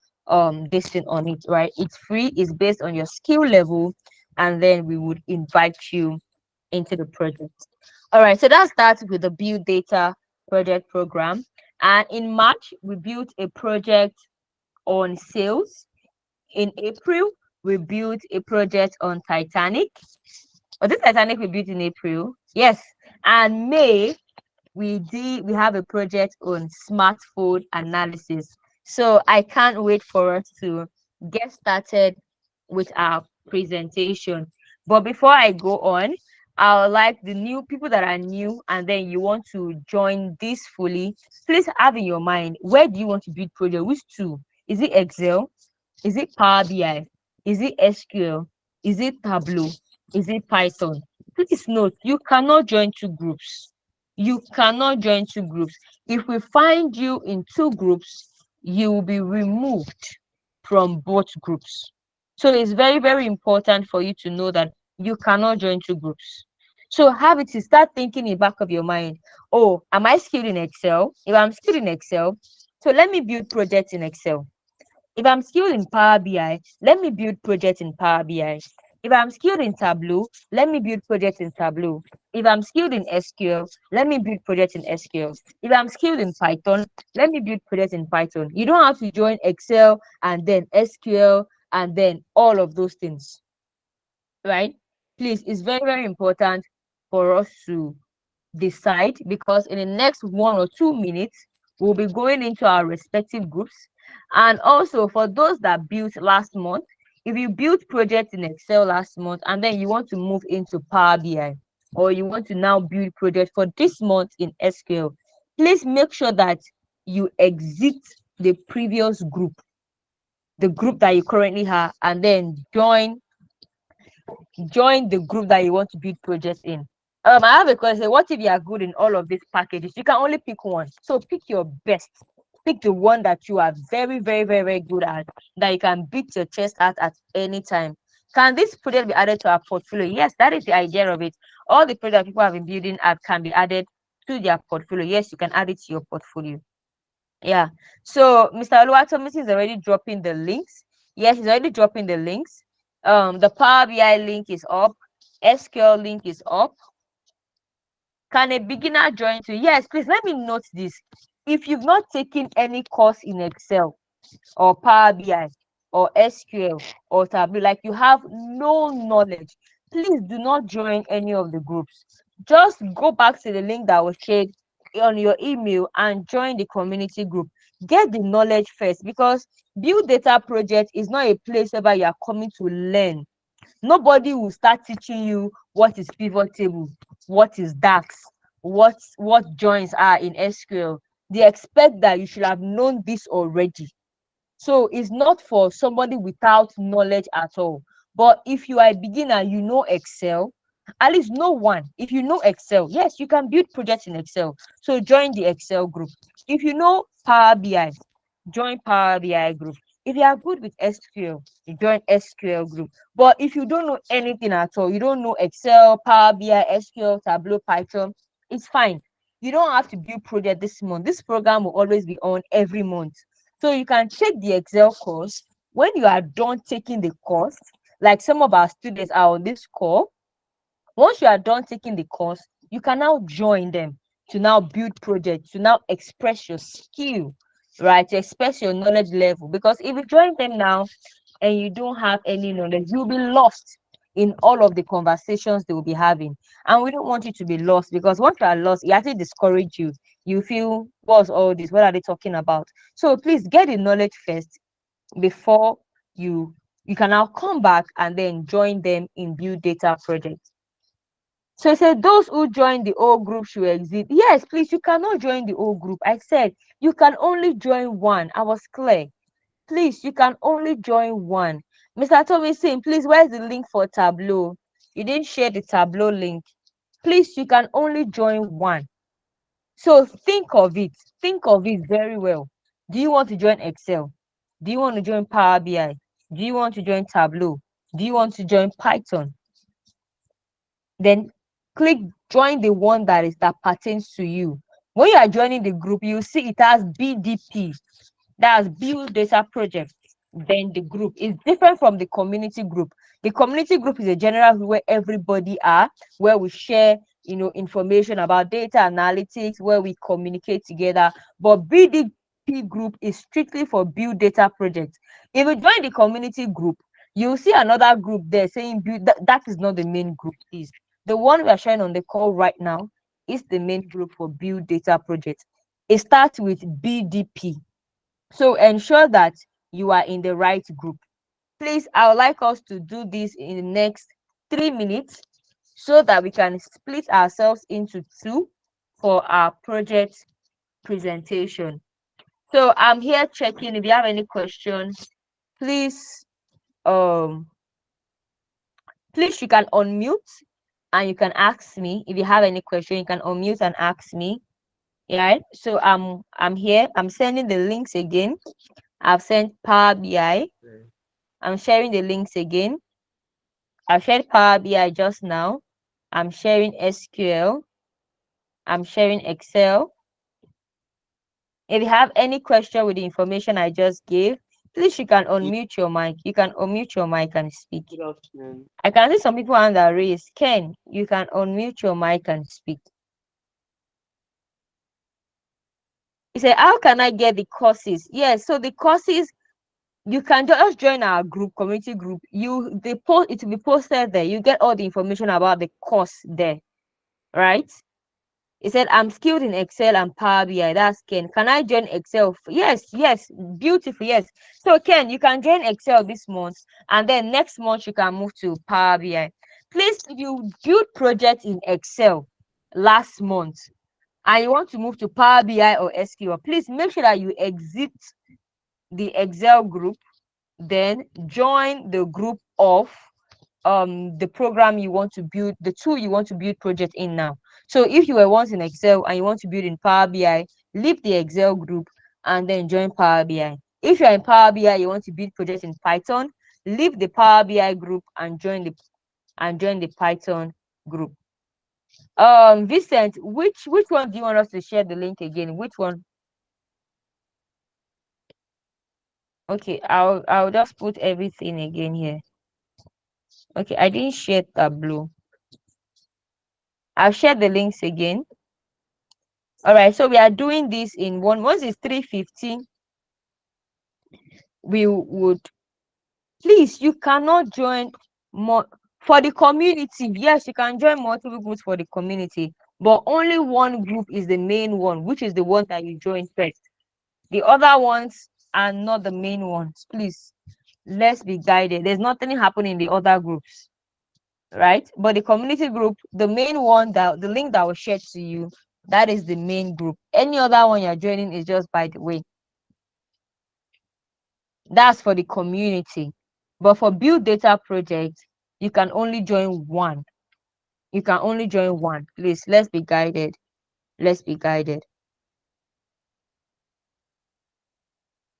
distance on it, right? It's free, it's based on your skill level, and then we would invite you into the project. All right, so that starts with the Build Data project program. And in March, we built a project on sales. In April, we built a project on Titanic. Oh, this Titanic we built in April. Yes. And May, we have a project on smartphone analysis. So I can't wait for us to get started with our presentation. But before I go on, I would like the new people that are new and then you want to join this fully, please have in your mind, where do you want to build project? Which tool? Is it Excel? Is it Power BI? Is it SQL? Is it Tableau? Is it Python? Please note, you cannot join two groups. You cannot join two groups. If we find you in two groups, you will be removed from both groups. So it's very, very important for you to know that you cannot join two groups. So have it to start thinking in the back of your mind, oh, am I skilled in Excel? If I'm skilled in Excel, so let me build projects in Excel. If I'm skilled in Power BI, let me build projects in Power BI. If I'm skilled in Tableau, let me build projects in Tableau. If I'm skilled in SQL, let me build projects in SQL. If I'm skilled in Python, let me build projects in Python. You don't have to join Excel and then SQL and then all of those things, right? Please, it's very, very important for us to decide, because in the next 1 or 2 minutes, we'll be going into our respective groups. And also for those that built last month, if you built projects in Excel last month and then you want to move into Power BI, or you want to now build projects for this month in SQL, please make sure that you exit the previous group, the group that you currently have, and then join the group that you want to build projects in. I have a question. What if you are good in all of these packages? You can only pick one. So pick your best. Pick the one that you are very, very, very, very good at, that you can beat your chest at any time. Can this project be added to our portfolio? Yes, that is the idea of it. All the projects people have been building at can be added to their portfolio. Yes, you can add it to your portfolio. Yeah. So Mr. Oluwatomisi is already dropping the links. Yes, he's already dropping the links. The Power BI link is up. SQL link is up. Can a beginner join too? Yes, please let me note this. If you've not taken any course in Excel or Power BI or SQL or Tableau, like you have no knowledge, please do not join any of the groups. Just go back to the link that was shared on your email and join the community group. Get the knowledge first, because Build Data Project is not a place where you are coming to learn. Nobody will start teaching you what is pivot table, what is DAX, what joins are in SQL. They expect that you should have known this already. So it's not for somebody without knowledge at all. But if you are a beginner, you know Excel, at least know one. If you know Excel, yes, you can build projects in Excel. So join the Excel group. If you know Power BI, join Power BI group. If you are good with SQL, you join SQL group. But if you don't know anything at all, you don't know Excel, Power BI, SQL, Tableau, Python, it's fine. You don't have to build project this month. This program will always be on every month. So you can take the Excel course. When you are done taking the course, like some of our students are on this call, once you are done taking the course, you can now join them to now build projects, to now express your skill, right? To express your knowledge level. Because if you join them now and you don't have any knowledge, you'll be lost in all of the conversations they will be having. And we don't want you to be lost, because once you are lost, it actually discourage you. You feel, what's all this? What are they talking about? So please get the knowledge first before you can now come back and then join them in build data projects. So I said those who join the old group should exit. Yes, please, you cannot join the old group. I said you can only join one. I was clear. Please, you can only join one. Mr. Tommy saying, please, where's the link for Tableau? You didn't share the Tableau link. Please, you can only join one. So think of it. Think of it very well. Do you want to join Excel? Do you want to join Power BI? Do you want to join Tableau? Do you want to join Python? Then click join the one that pertains to you. When you are joining the group, you see it has BDP, that's Build Data Project. Then the group is different from the community group. The community group is a general group where everybody are, where we share, information about data analytics, where we communicate together. But BDP group is strictly for Build Data Project. If you join the community group, you'll see another group there saying build. That is not the main group. Is the one we are sharing on the call right now is the main group for Build Data Project. It starts with BDP. So ensure that you are in the right group. Please, I would like us to do this in the next 3 minutes so that we can split ourselves into two for our project presentation. So I'm here checking. If you have any questions, please, please you can unmute and you can ask me. If you have any question, you can unmute and ask me. Yeah. So I'm here. I'm sending the links again. I've sent Power BI. I'm sharing the links again. I've shared Power BI just now. I'm sharing SQL. I'm sharing Excel. If you have any question with the information I just gave, please you can unmute your mic. You can unmute your mic and speak.
Good afternoon.
I can see some people hand are raised. Ken, you can unmute your mic and speak. He said, how can I get the courses? Yes, so the courses, you can just join our group, community group. It will be posted there. You get all the information about the course there, right? He said, I'm skilled in Excel and Power BI. That's Ken. Can I join Excel? Yes, beautiful, yes. So Ken, you can join Excel this month, and then next month you can move to Power BI. Please, if you build project in Excel last month and you want to move to Power BI or SQL, please make sure that you exit the Excel group, then join the group of the program you want to build, the tool you want to build project in now. So if you were once in Excel and you want to build in Power BI, leave the Excel group and then join Power BI. If you're in Power BI, you want to build project in Python, leave the Power BI group and join the Python group. Vincent, which one do you want us to share the link again? Which one? Okay, I'll just put everything again here. Okay, I didn't share Tableau. I'll share the links again. All right, so we are doing this in once it's 3:15. We would, please, you cannot join more for the community. Yes, you can join multiple groups for the community, but only one group is the main one, which is the one that you join first. The other ones are not the main ones. Please, let's be guided. There's nothing happening in the other groups, right? But the community group, the main one, that the link that was shared to you, that is the main group. Any other one you're joining is just by the way. That's for the community. But for build data project, you can only join one. You can only join one. Please, let's be guided. Let's be guided.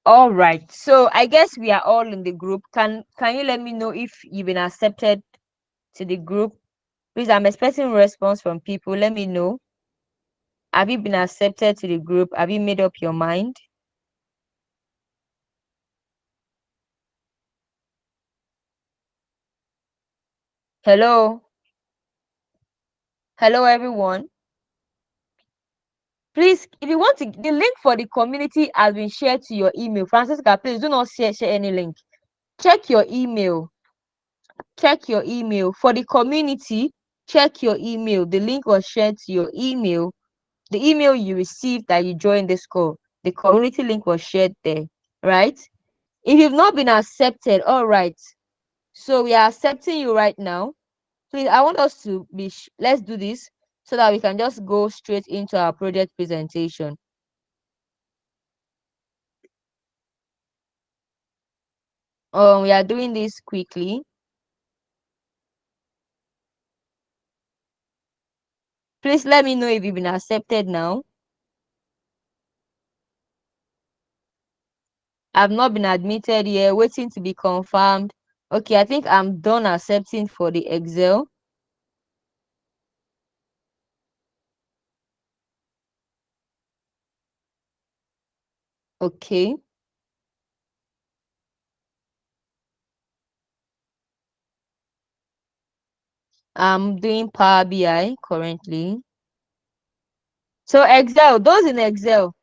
All right. So I guess we are all in the group. Can you let me know if you've been accepted to the group? Please, I'm expecting a response from people. Let me know. Have you been accepted to the group? Have you made up your mind? Hello. Hello, everyone. Please, if you want to, the link for the community has been shared to your email. Francisca, please do not share any link. Check your email. Check your email. For the community, check your email. The link was shared to your email. The email you received that you joined this call. The community link was shared there, right? If you've not been accepted, all right. So we are accepting you right now. Please, I want us to be, let's do this so that we can just go straight into our project presentation. We are doing this quickly. Please let me know if you've been accepted now. I've not been admitted yet, waiting to be confirmed. Okay, I think I'm done accepting for the Excel. Okay. I'm doing Power BI currently. So Excel, those in Excel.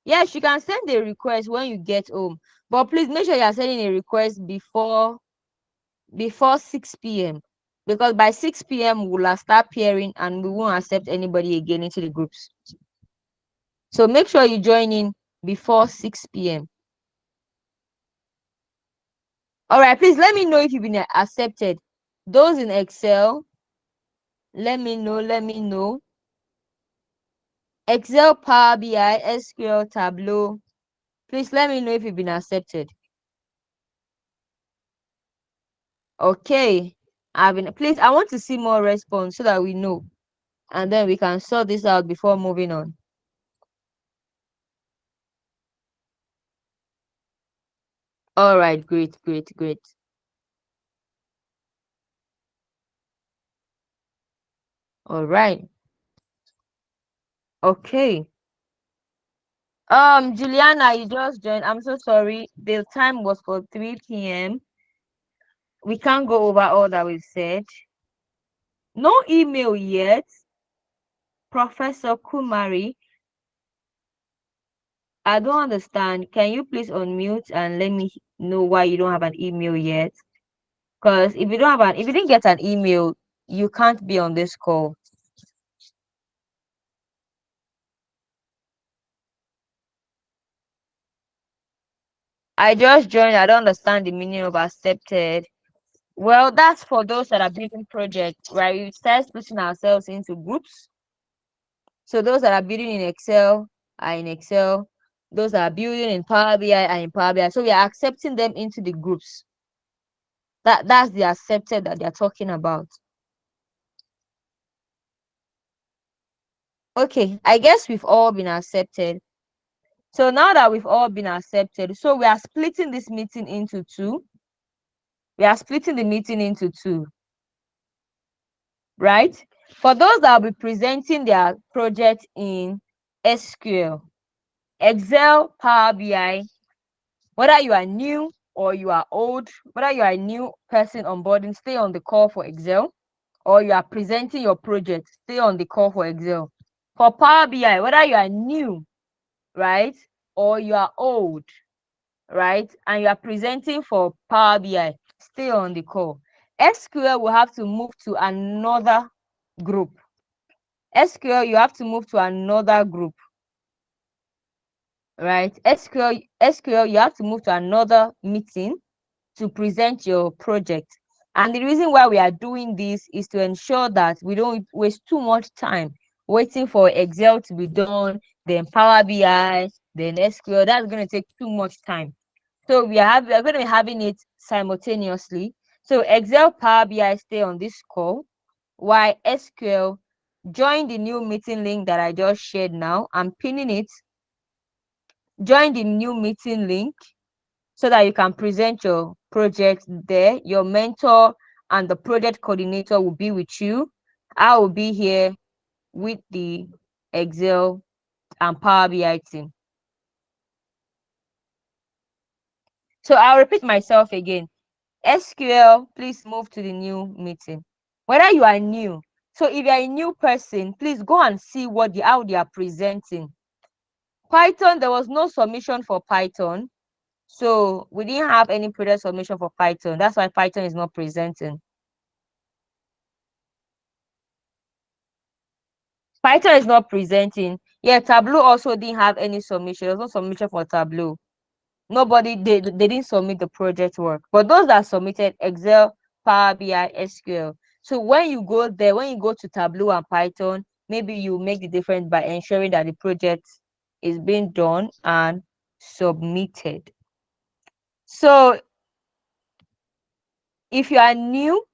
Yes, you can send a request when you get home. But please make sure you are sending a request before 6 p.m. Because by 6 p.m. we'll start pairing and we won't accept anybody again into the groups. So make sure you join in before 6 p.m. All right, please let me know if you've been accepted. Those in Excel, let me know. Excel, Power BI, SQL, Tableau. Please let me know if you've been accepted. Okay. Please, I want to see more response so that we know. And then we can sort this out before moving on. All right, great. All right. Okay. Juliana, you just joined. I'm so sorry. The time was for 3 p.m. We can't go over all that we've said. No email yet. Professor Kumari, I don't understand. Can you please unmute and let me know why you don't have an email yet? Because if you didn't get an email, you can't be on this call. I just joined. I don't understand the meaning of accepted. Well, that's for those that are building projects, right? We start splitting ourselves into groups. So those that are building in Excel are in Excel. Those that are building in Power BI are in Power BI. So we are accepting them into the groups. That's the accepted that they're talking about. Okay, I guess we've all been accepted. So now that we've all been accepted, so we are splitting this meeting into two. We are splitting the meeting into two, right? For those that will be presenting their project in SQL, Excel, Power BI, whether you are new or you are old, whether you are a new person onboarding, stay on the call for Excel, or you are presenting your project, stay on the call for Excel. For Power BI, whether you are new, right, or you are old, right, and you are presenting for Power BI, stay on the call. SQL will have to move to another group. SQL, you have to move to another group, right? SQL, you have to move to another meeting to present your project. And the reason why we are doing this is to ensure that we don't waste too much time waiting for Excel to be done, then Power BI, then SQL. That's going to take too much time. So we are going to be having it simultaneously. So Excel, Power BI stay on this call, while SQL join the new meeting link that I just shared now. I'm pinning it. Join the new meeting link so that you can present your project there. Your mentor and the project coordinator will be with you. I will be here with the Excel and Power BI team. So I'll repeat myself again. SQL, please move to the new meeting. Whether you are new, so if you're a new person, please go and see how they are presenting. Python, there was no submission for Python. So we didn't have any project submission for Python. That's why Python is not presenting. Python is not presenting. Yeah, Tableau also didn't have any submission. There was no submission for Tableau. Nobody they didn't submit the project work. But those that submitted Excel, Power BI, SQL. So when you go there, when you go to Tableau and Python, maybe you make the difference by ensuring that the project is being done and submitted. So if you are new,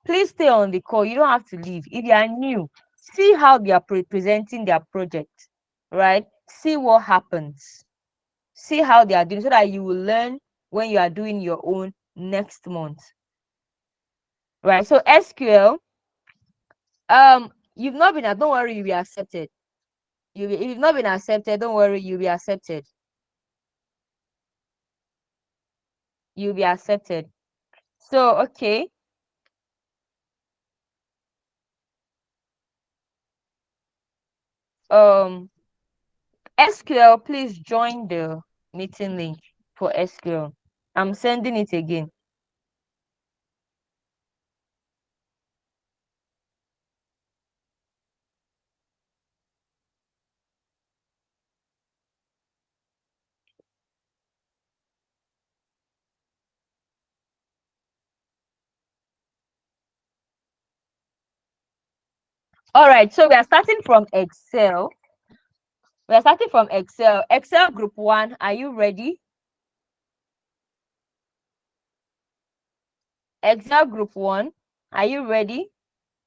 please stay on the call. You don't have to leave. If you are new, see how they are presenting their project, right? See what happens. See how they are doing so that you will learn when you are doing your own next month. Right. So SQL, you've not been, don't worry, you'll be accepted. If you've not been accepted, don't worry, you'll be accepted. You'll be accepted. So, okay. SQL, please join the meeting link for SQL. I'm sending it again. All right, so we are starting from Excel. We are starting from Excel. Excel group 1, are you ready? Excel group 1, are you ready?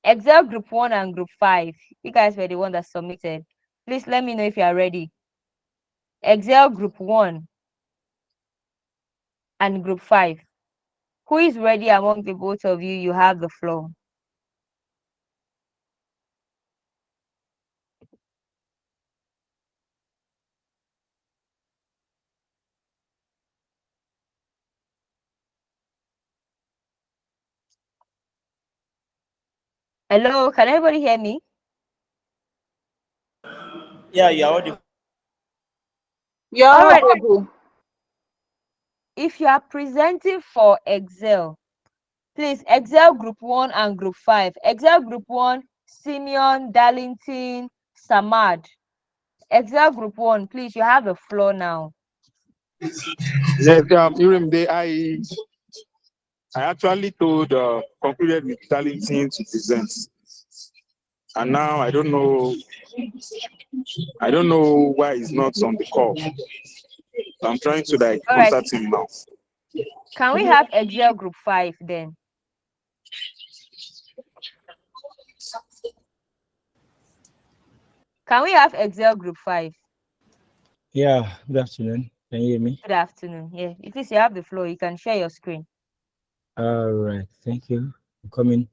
Excel group 1 and group 5. You guys were the one that submitted. Please let me know if you are ready. Excel group 1 and group 5. Who is ready among the both of you? You have the floor. Hello, can everybody hear me?
Yeah, you're audible.
You're
All right.
audible.
If you are presenting for Excel, please, Excel group 1 and group 5. Excel group 1, Simeon, Darlington, Samad. Excel group 1, please, you have the floor now.
Yes, Irimde, I actually concluded with Darlington to present. And now I don't know why he's not on the call. I'm trying to
All right.
contact him now.
Can we have Excel group 5 then? Can we have Excel group 5?
Yeah, good afternoon. Can you hear me?
Good afternoon. Yeah, if you have the floor, you can share your screen.
All right, thank you for coming.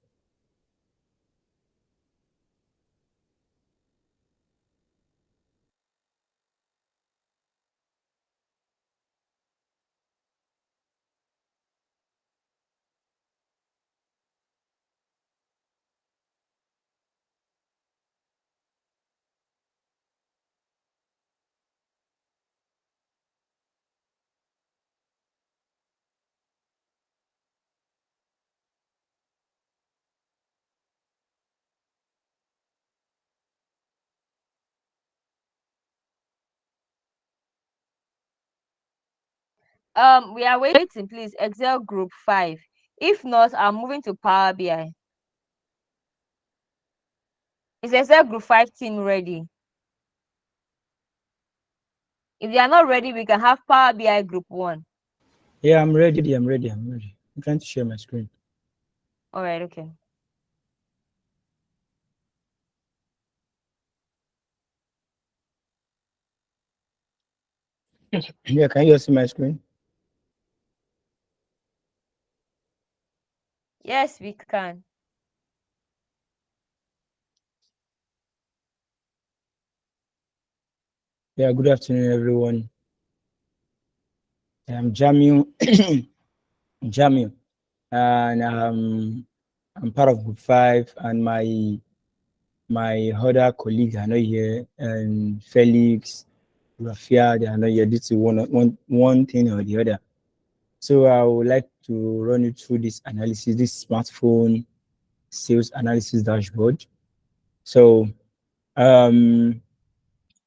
We are waiting, please. Excel group 5. If not, I'm moving to Power BI. Is Excel group 5 team ready? If they are not ready, we can have Power BI group 1.
Yeah, I'm ready. I'm ready. I'm trying to share my screen.
All right, okay.
Yeah, can you see my screen?
Yes, we can.
Yeah, good afternoon, everyone. I'm Jamil. Jamil, and I'm part of Group 5, and my other colleagues are not here, and Felix, Rafia, they are not here due to one thing or the other. So I would like to run you through this analysis, this smartphone sales analysis dashboard. So um,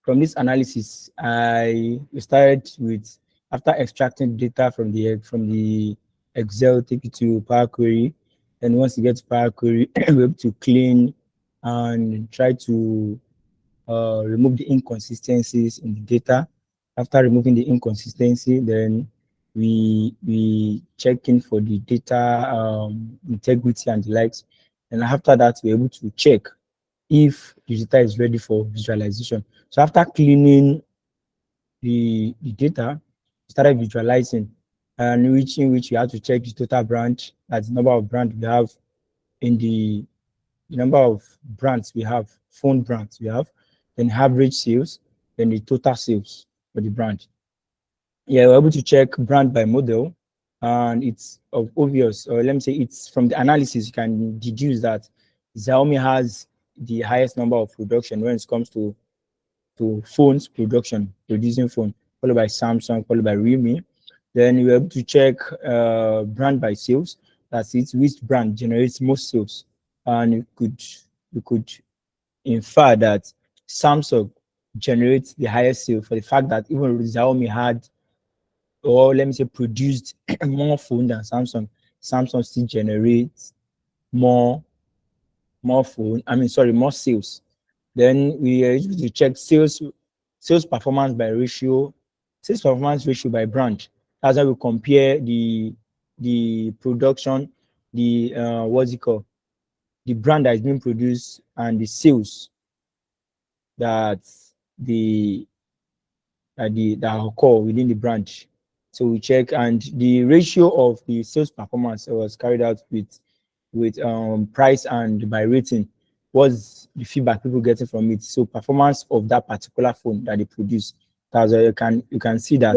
from this analysis, we started with after extracting data from the Excel, take it to Power Query. And once you get to Power Query, we're able to clean and try to remove the inconsistencies in the data. After removing the inconsistency, then we check in for the data integrity and the likes. And after that, we're able to check if the data is ready for visualization. So after cleaning the data, we started visualizing, and which we have to check the total branch, that's the number of brands we have in the number of brands we have, phone brands we have, then average sales, then the total sales for the brand. Yeah, we're able to check brand by model, and it's obvious, or let me say, it's from the analysis you can deduce that Xiaomi has the highest number of production when it comes to phones production, producing phone, followed by Samsung, followed by Realme. Then we're able to check brand by sales. That's it, which brand generates most sales, and you could infer that Samsung generates the highest sale for the fact that even Xiaomi had, or let me say, produced more phone than Samsung. Samsung still generates more more phone. I mean, sorry, more sales. Then we are able to check sales performance by ratio, sales performance ratio by brand. That's how we compare the production, the what's it called, the brand that is being produced and the sales that the that occur within the branch. So we check, and the ratio of the sales performance was carried out with price and by rating. What's the feedback people getting from it? So performance of that particular phone that they produce. That's you can see that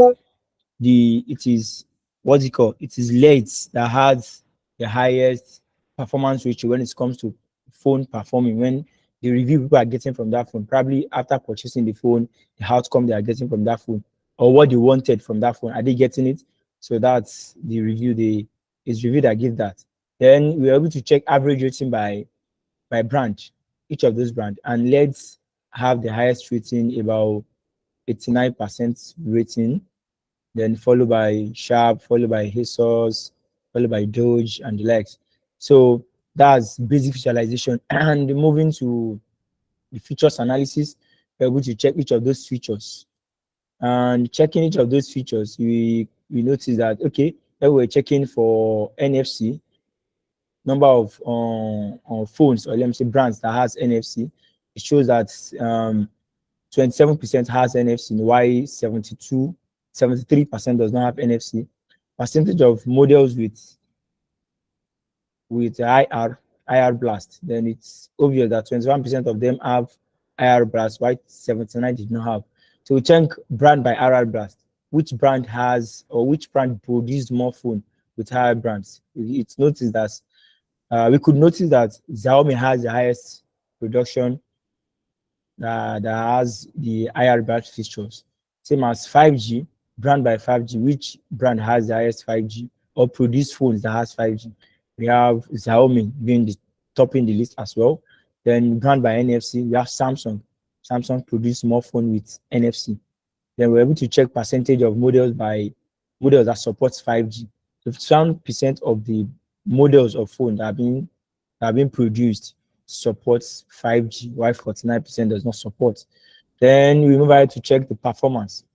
it is what's it called? It is LEDs that has the highest performance ratio when it comes to phone performing. When the review people are getting from that phone, probably after purchasing the phone, the outcome they are getting from that phone, or what they wanted from that phone, are they getting it? So that's the review. It's review that gives that. Then we're able to check average rating by brand, each of those brands, and let's have the highest rating, about 89% rating, then followed by Sharp, followed by Asus, followed by Doge, and the likes. So that's basic visualization. And moving to the features analysis, we're able to check each of those features. And checking each of those features, we notice that, okay, when we're checking for NFC, number of phones, or let me say brands that has NFC, it shows that 27% has NFC, while 73% does not have NFC. Percentage of models with IR blast, then it's obvious that 21% of them have IR blast, while 79 did not have. So we check brand by IR blast. Which brand has, or which brand produced more phone with higher brands? It's noticed that we could notice that Xiaomi has the highest production that has the IR batch features. Same as 5G, brand by 5G, which brand has the highest 5G or produce phones that has 5G? We have Xiaomi being the top in the list as well. Then brand by NFC, we have Samsung. Samsung produce more phone with NFC. Then we're able to check percentage of models by models that supports 5G. 51% of the models of phone that are being produced supports 5G, while 49% does not support. Then we move ahead to check the performance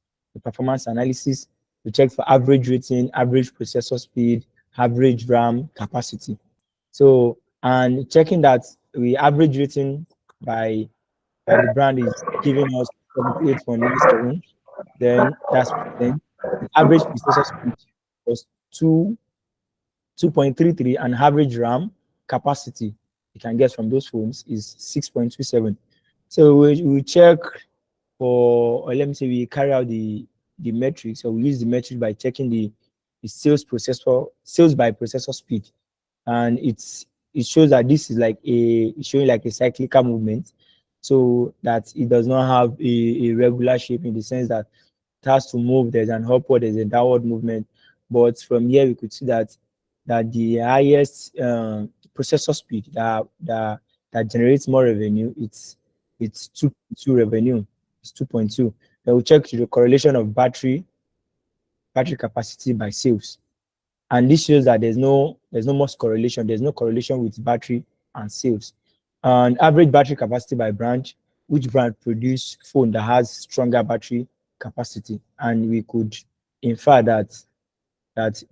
analysis. We check for average rating, average processor speed, average RAM capacity. So, and checking that we average rating by the brand is giving us 78.97, then that's then the average processor speed was 2.33, and average RAM capacity you can get from those phones is 6.27. So we check for, or let me say we carry out the metrics, or we use the metric by checking the sales by processor speed, and it shows that this is like it's showing like a cyclical movement, so that it does not have a regular shape, in the sense that it has to move. There's an upward, there's a downward movement. But from here we could see that the highest processor speed that generates more revenue, it's 2.2 revenue. It's 2.2. Then we check the correlation of battery capacity by sales, and this shows that there's no much correlation. There's no correlation with battery and sales. And average battery capacity by brand, which brand produce phone that has stronger battery capacity, and we could infer that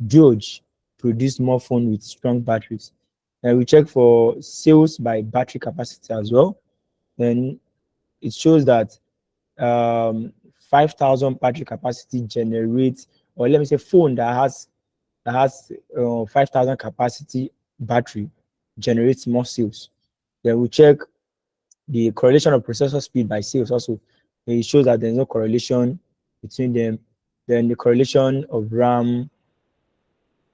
George produced more phone with strong batteries. And we check for sales by battery capacity as well. Then it shows that 5,000 battery capacity generates, or let me say, phone that has 5,000 capacity battery generates more sales. Then we check the correlation of processor speed by sales also. It shows that there's no correlation between them. Then the correlation of RAM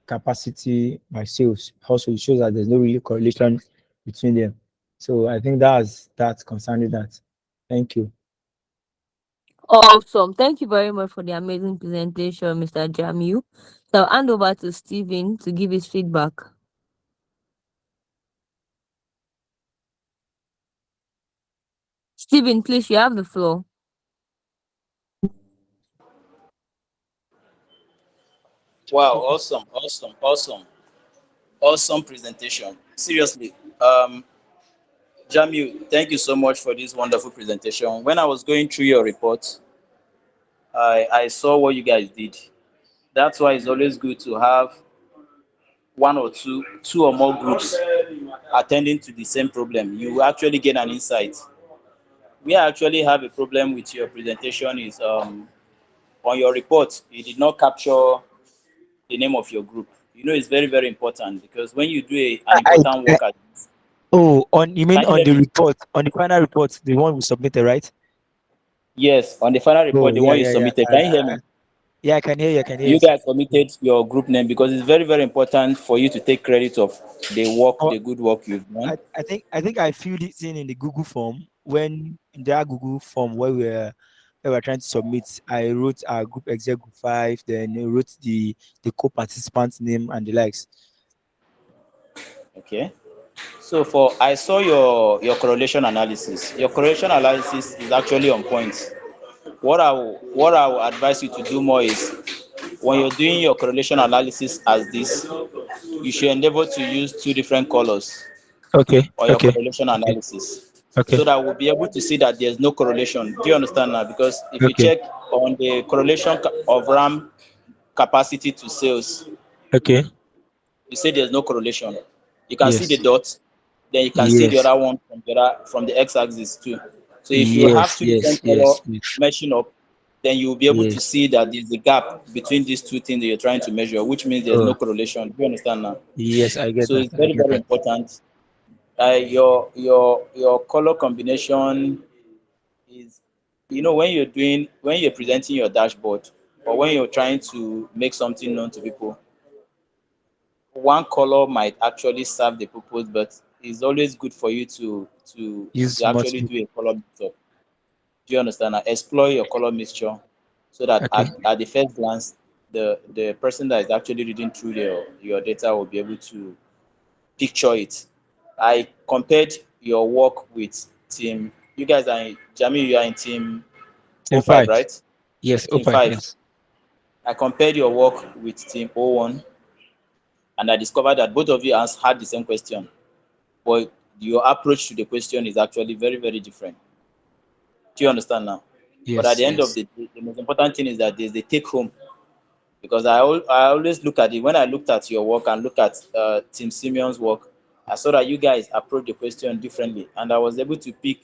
capacity by sales also, it shows that there's no really correlation between them. So I think that's concerning that. Thank you.
Awesome. Thank you very much for the amazing presentation, Mr. Jamiu. So I'll hand over to Stephen to give his feedback. Stephen, please, you have the floor.
Wow, awesome presentation. Seriously, Jamiu, thank you so much for this wonderful presentation. When I was going through your report, I saw what you guys did. That's why it's always good to have one or two or more groups attending to the same problem. You will actually get an insight. We actually have a problem with your presentation is on your report, you did not capture the name of your group. You know, it's very, very important, because when you do an important work at this,
Oh, you mean
can you
on
hear
the
me?
report, on the final report, the one we submitted, right?
Yes, on the final report,
Oh,
the
yeah,
one you
yeah, yeah.
submitted. Can you hear me?
Yeah, I can hear you. I can hear
You
you.
guys submitted your group name, because it's very, very important for you to take credit of the work,
Oh,
the good work you've done.
I think I filled it in the Google form, when in that Google form where we were trying to submit. I wrote our group exec group 5, then I wrote the co-participant's name and the likes.
Okay. So I saw your correlation analysis. Your correlation analysis is actually on point. What I will advise you to do more is, when you're doing your correlation analysis as this, you should endeavor to use two different colors
Okay,
or your
okay,
correlation
okay,
analysis,
okay,
so that we'll be able to see that there's no correlation. Do you understand now? Because if you
okay,
check on the correlation of RAM capacity to sales,
okay.
you say there's no correlation. You can see the
Yes,
dot, then you can see the
yes,
other one from the x-axis too. So if you have
yes,
two
yes,
different color
yes, yes,
matching up, then you'll be able to
yes.
see that there's a gap between these two things that you're trying to measure, which means there's no
Oh,
correlation. Do you understand now?
yes, I get
So
that.
it's
I
very,
get
very
that.
important. Your color combination is, when you're presenting your dashboard, or when you're trying to make something known to people, one color might actually serve the purpose, but it's always good for you to
Use
actually
multiple.
do a color mixture. Do you understand? Now, explore your color mixture, so that
Okay.
at the first glance, the person that is actually reading through your data will be able to picture it. I compared your work with team. You guys are in Jamie, you are in team
Team
O5,
5.
right?
Yes,
Team
O5.
5.
Yes.
I compared your work with team O1, and I discovered that both of you had the same question, but your approach to the question is actually very, very different. Do you understand now? But at
Yes,
the end of
yes.
the day, the most important thing is that there's the take home. because I always look at it. When I looked at your work and look at Tim Simeon's work, I saw that you guys approach the question differently, and I was able to pick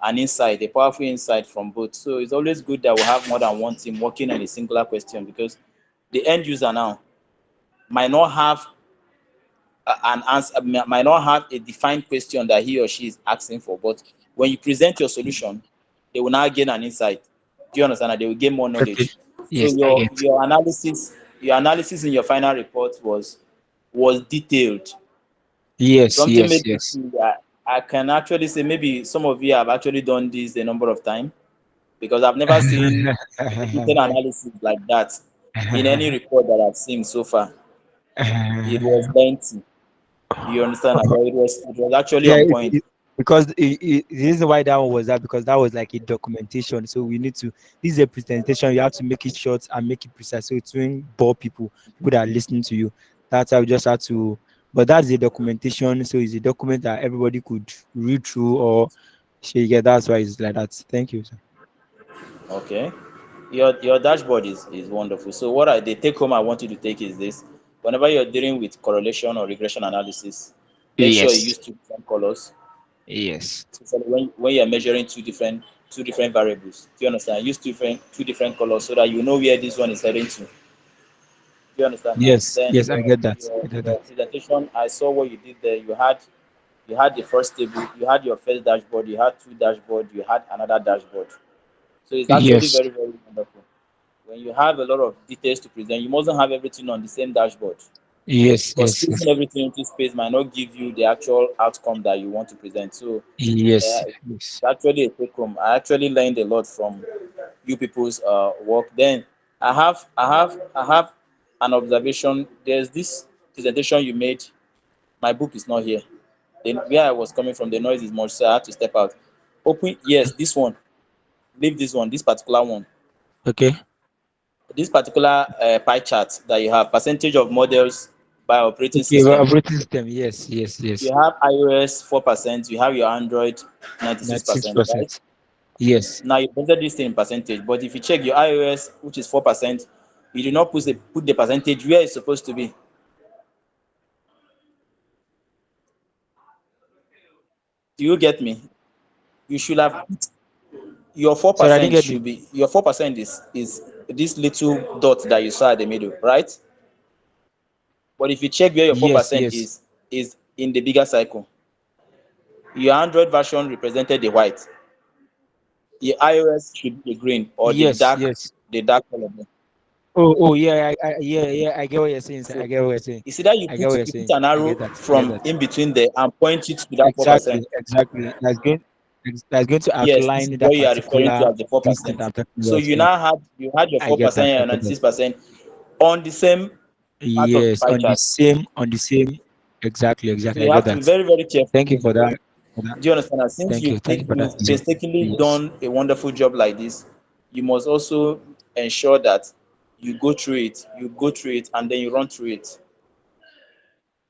an insight, a powerful insight from both. So it's always good that we have more than one team working on a singular question, because the end user now might not have an answer, might not have a defined question that he or she is asking for. But when you present your solution, they will now gain an insight. Do you understand? That they will gain more
Okay.
knowledge. So
Yes, I get.
your analysis in your final report was detailed.
Yes,
Something
yes,
maybe
yes.
I can actually say maybe some of you have actually done this a number of times, because I've never seen a detailed analysis like that in any report that I've seen so far. It was lengthy. You understand? But it was actually
Yeah,
on point.
because the reason why that one was that, because that was like a documentation. So we need to, this is a presentation. You have to make it short and make it precise, so it won't bore people that are listening to you. That's how we just have to. But that's the documentation. So it's a document that everybody could read through, or yeah, that's why it's like that. Thank you, sir.
Okay. Your dashboard is wonderful. So the take home I want you to take is this: whenever you're dealing with correlation or regression analysis, make sure you
Yes,
use two different colors.
yes,
Especially when you're measuring two different variables. Do you understand? Use two different colors so that you know where this one is heading to. Do you understand now?
yes,
Then
yes. I get that. I get
your
that.
presentation, I saw what you did there. You had the first table, you had your first dashboard, you had two dashboard, you had another dashboard. So it's actually
Yes,
very, very wonderful. When you have a lot of details to present, you mustn't have everything on the same dashboard,
yes,
because
yes,
splitting
yes,
everything into space might not give you the actual outcome that you want to present. So
yes,
it's
yes.
actually a take home. I actually learned a lot from you people's work. Then I have an observation. There's this presentation you made. My book is not here. Then where I was coming from, the noise is much, so I had to step out. Open, yes, this one. Leave this one. This particular one.
Okay.
This particular pie chart that you have, percentage of models by operating
Okay, well,
system.
operating system. Yes, yes,
You
yes.
have iOS 4%. You have your Android 96%, right?
96%. Yes.
Now you presented this thing in percentage, but if you check your iOS, which is 4%, you do not put the percentage where it's supposed to be. Do you get me? You should have your four
Sorry, I didn't
percent
get you.
should be your 4% is this little dot that you saw at the middle, right? But if you check where your four
Yes,
percent
yes,
is in the bigger cycle. Your Android version represented the white. Your iOS should be the green or the
yes,
dark
yes.
the dark color.
Oh, yeah, yeah, yeah. I get what you're saying, sir.
So
I get what you're saying.
you see that you
I get
put
what you're
you put
saying.
an
I
arrow
get that. I get
from
that.
in between there and point it to that 4%.
Exactly, exactly. That's going to
Yes, this
outline
is
that
what you are referring to
particular
as the four
this that
percent.
I'm talking
So
about. Yes,
you had your
I
four
get that.
percent
I
and
get that.
96% on the same part of the
Yes,
pie chart.
on the same. Exactly,
So
exactly. I
you
get
have to be
that.
very, very careful.
Thank you for that. For that.
Do you understand that? Since
Thank you for that.
you've
Yes,
painstakingly
yes,
done a wonderful job like this, you must also ensure that you go through it, and then you run through it.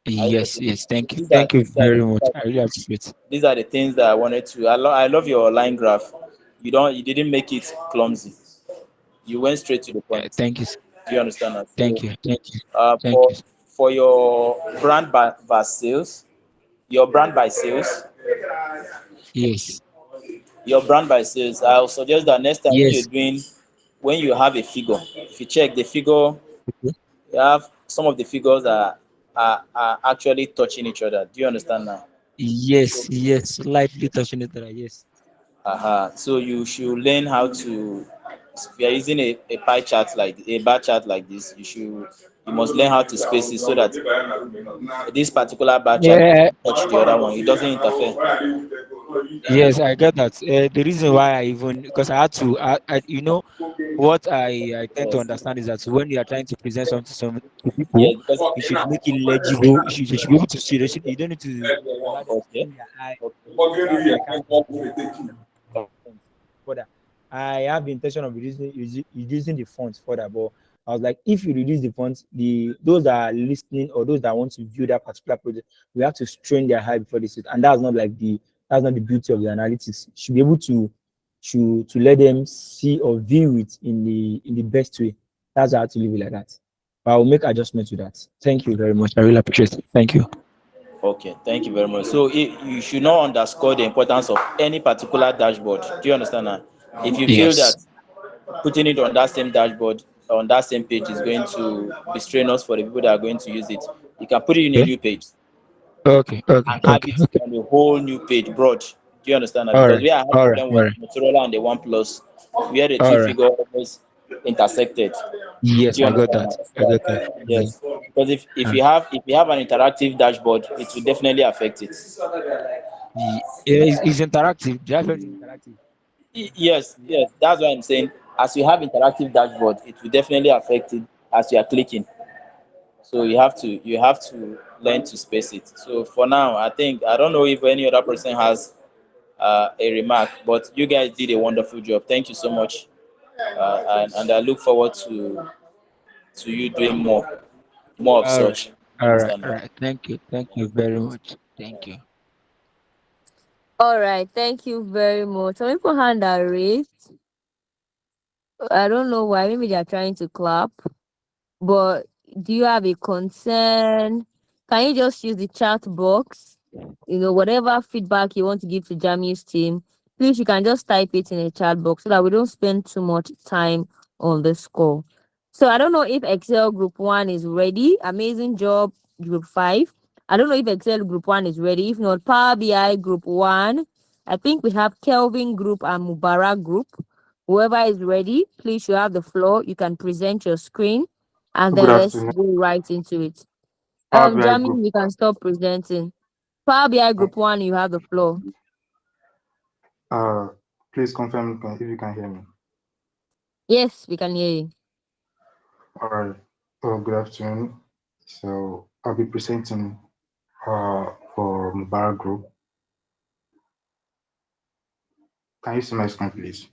Are you
yes,
getting me?
yes.
So
Thank you. Thank you very much. I really appreciate it.
these are the things that I wanted to. I love your line graph. You didn't make it clumsy. You went straight to the point.
Thank you. Sir.
Do you understand that?
Thank
So
you. Thank you.
uh,
Thank you.
for for your by sales, your brand by sales,
Yes.
your brand by sales. I'll suggest that next time
Yes.
when you have a figure, if you check the figure,
Okay.
you have some of the figures are actually touching each other. Do you understand now? So
Yes. Yes. Lightly touching it. Yes.
so you should learn how to. If you are using a pie chart like a bar chart like this, you must learn how to space it so that this particular bar chart
Yeah.
doesn't touch the other one. It doesn't interfere.
Yes, I get that. The reason why I even, because I had to, what I tend to
Yes.
understand is that when you are trying to present something to people,
Yes, because
you should make it legible. You should be able to see. You don't need to allow them to
okay.
open their eye. That's why I can't. Further. I have the intention of reducing the fonts further, but I was like, if you reduce the fonts, those that are listening or those that want to view that particular project, we have to strain their eye before they see it, and that's not the beauty of the analytics. You should be able to let them see or view it in the best way. That's how I have to leave it like that. But I will make adjustments to that. Thank you very much. I really appreciate it. Thank you.
Okay, thank you very much. So you should not underscore the importance of any particular dashboard. Do you understand that? If you feel
Yes.
that putting it on that same dashboard, on that same page, is going to be strenuous for the people that are going to use it, you can put it in a
Okay.
new page
Okay. Okay.
and have
Okay.
it
Okay.
on a whole new page, broad. Do you understand that?
All
Because
right.
we had
All right.
problem
All
with
right.
Motorola and the OnePlus, where the two
All right.
figure always intersected.
Yes,
Do you
I got
understand
that.
that?
I got that.
So,
Yeah.
yes, because
Uh,
if you have an interactive dashboard, it will definitely affect it.
it's interactive. The dashboard is interactive.
Yes, yes, that's why I'm saying as you have interactive dashboard, it will definitely affect it as you are clicking. So you have to learn to space it. So for now, I think I don't know if any other person has a remark, but you guys did a wonderful job. Thank you so much, and I look forward to you doing more of
All right.
such. You
All right.
understand
All
that?
right. Thank you. Thank you very much. Thank you.
All right, thank you very much. Some people hand are raised. I don't know why. Maybe they are trying to clap. But do you have a concern? Can you just use the chat box? Whatever feedback you want to give to Jami's team, please you can just type it in the chat box so that we don't spend too much time on this call. So I don't know if Excel Group 1 is ready. Amazing job, Group 5. I don't know if Excel Group 1 is ready. If not, Power BI Group 1. I think we have Kelvin Group and Mubarak Group. Whoever is ready, please you have the floor. You can present your screen and
Good
then let's
afternoon,
go right into it.
Power BI
Jamie,
Group.
you can stop presenting. Power BI Group 1, you have the floor.
Uh, please confirm if you can hear me.
Yes, we can hear you.
All right. Good afternoon. So I'll be presenting for Mubarak Group. Can you see my screen, please?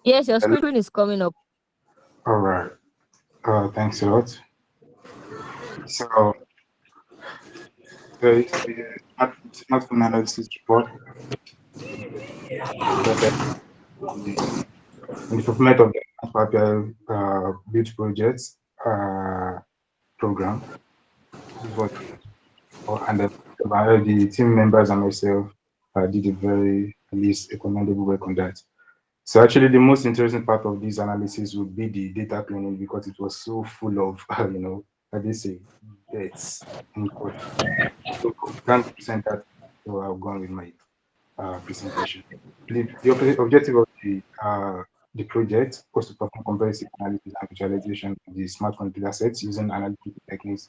Yes, your
Hello?
screen is coming up.
All right. Thanks a lot. So there is the smartphone analysis report presented in the fulfillment of the Power BI Build Projects program. This was and the team members and myself did a very, at least, a commendable work on that. So actually, the most interesting part of this analysis would be the data cleaning because it was so full of, how they say, deaths in code. So we can't present that, so I'll go on with my presentation. The objective of the project was to perform comprehensive analysis and visualization of the smartphone data sets using analytical techniques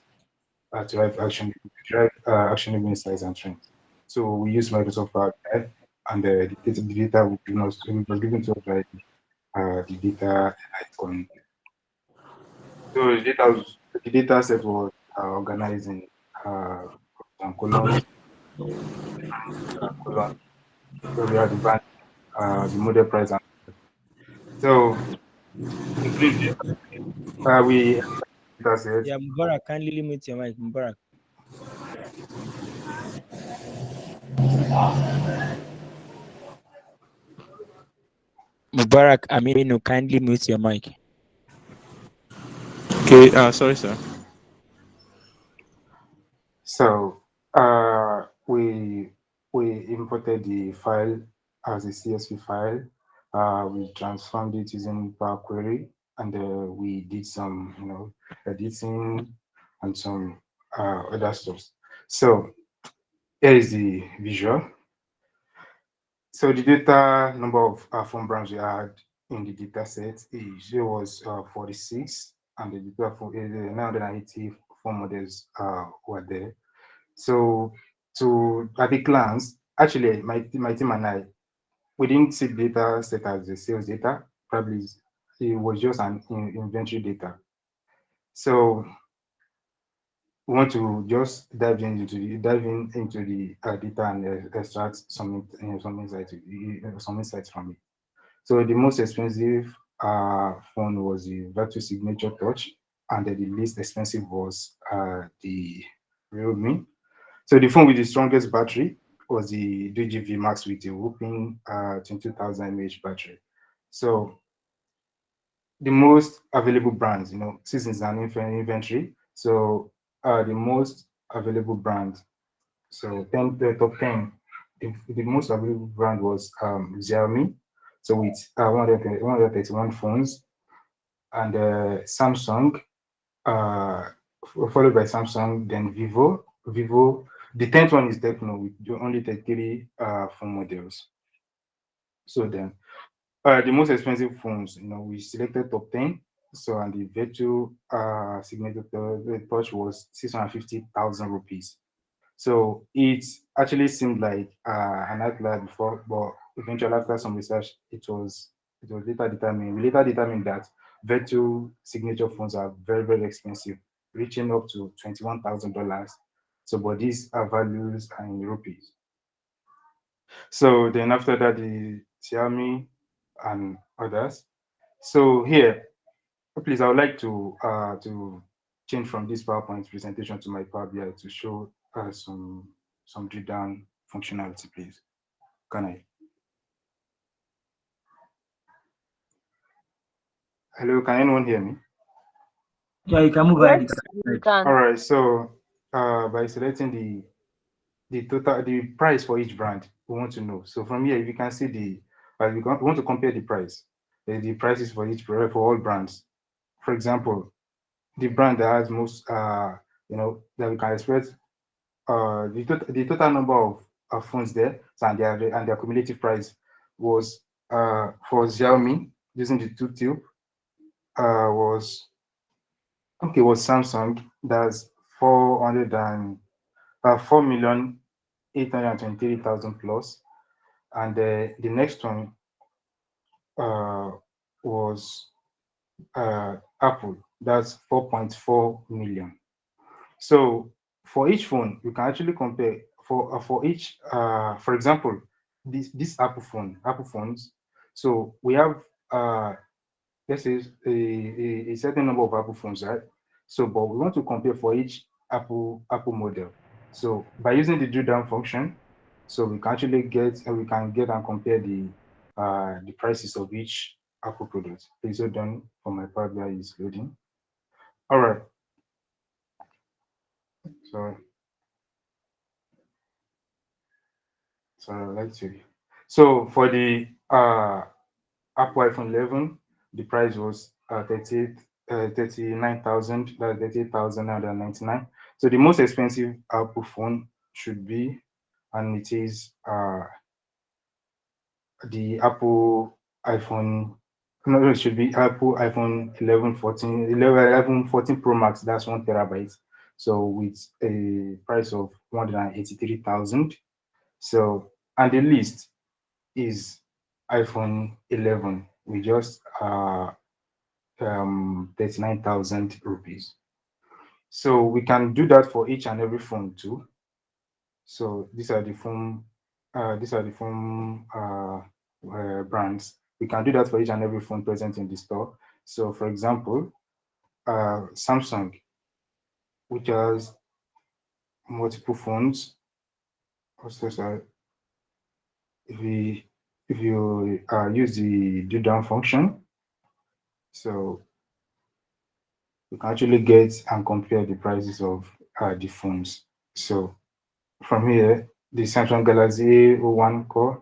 to drive actionable insights and trends. So we use Microsoft Power BI, and the data was given to us by the data icon. So the data set was organized in some columns, columns where we had the brand, the model price, and so in brief, we data set.
Yeah, Mubarak, kindly limit your mic, Mubarak. Mubarak Aminu, kindly mute your mic.
Okay, sorry, sir.
So we imported the file as a CSV file. We transformed it using Power Query, and we did some, editing and some other stuff. So here is the visual. So the data number of phone brands we had in the data set was 46, and the data for 980 phone models were there. So to at a glance, actually my team and I, we didn't see the data set as the sales data. Probably it was just an inventory data. So we want to just dive into the data and extract some insights from it. So the most expensive phone was the Virtual Signature Touch, and the least expensive was the Realme. So the phone with the strongest battery was the DGV Max with a whopping 22,000 mAh battery. So the most available brands, since it's an inventory. So the most available brands. So the top 10, the most available brand was Xiaomi. So with 131 phones, and Samsung, followed by Samsung, then Vivo. The 10th one is Tecno with only 33 phone models. So then the most expensive phones, we selected top 10. So and the virtual signature touch was 650,000 rupees. So it actually seemed like an outlier before, but eventually after some research, it was later determined. We later determined that virtual signature phones are very, very expensive, reaching up to $21,000. So, but these are values in rupees. So then after that, the Xiaomi and others. So here, please, I would like to change from this PowerPoint presentation to my Power BI to show some drill down functionality, please. Can I? Hello, can anyone hear me?
Yeah, you can move ahead.
Yes, you can.
All right. So by selecting the price for each brand, we want to know. So from here, if you can see we want to compare the price, the prices for for all brands. For example, the brand that has most, that we can expect the total number of phones there, so and their cumulative price was for Xiaomi using the two tube was was Samsung. That's 4,823,000 plus, and the next one uh, was Apple. That's 4.4 million. So for each phone, you can actually compare for each. For example, this Apple phones. So we have let's say a certain number of Apple phones, right? So, but we want to compare for each Apple model. So by using the drill down function, so we can actually get and compare the prices of each Apple product. Please hold on for my Power BI is loading. All right. So let's see. So for the Apple iPhone 11, the price was 39,000, that's 38,999. So the most expensive Apple phone should be, and it is the Apple iPhone. No, it should be Apple iPhone 11, 14, 11, 14 Pro Max. That's 1 TB. So with a price of 183,000. So and the list is iPhone 11 with just 39,000 rupees. So we can do that for each and every phone too. So these are the phone brands. We can do that for each and every phone present in the store. So for example, Samsung, which has multiple phones. Also, sorry, if we if you use the do down function, so you can actually get and compare the prices of the phones. So from here, the Samsung Galaxy A01 Core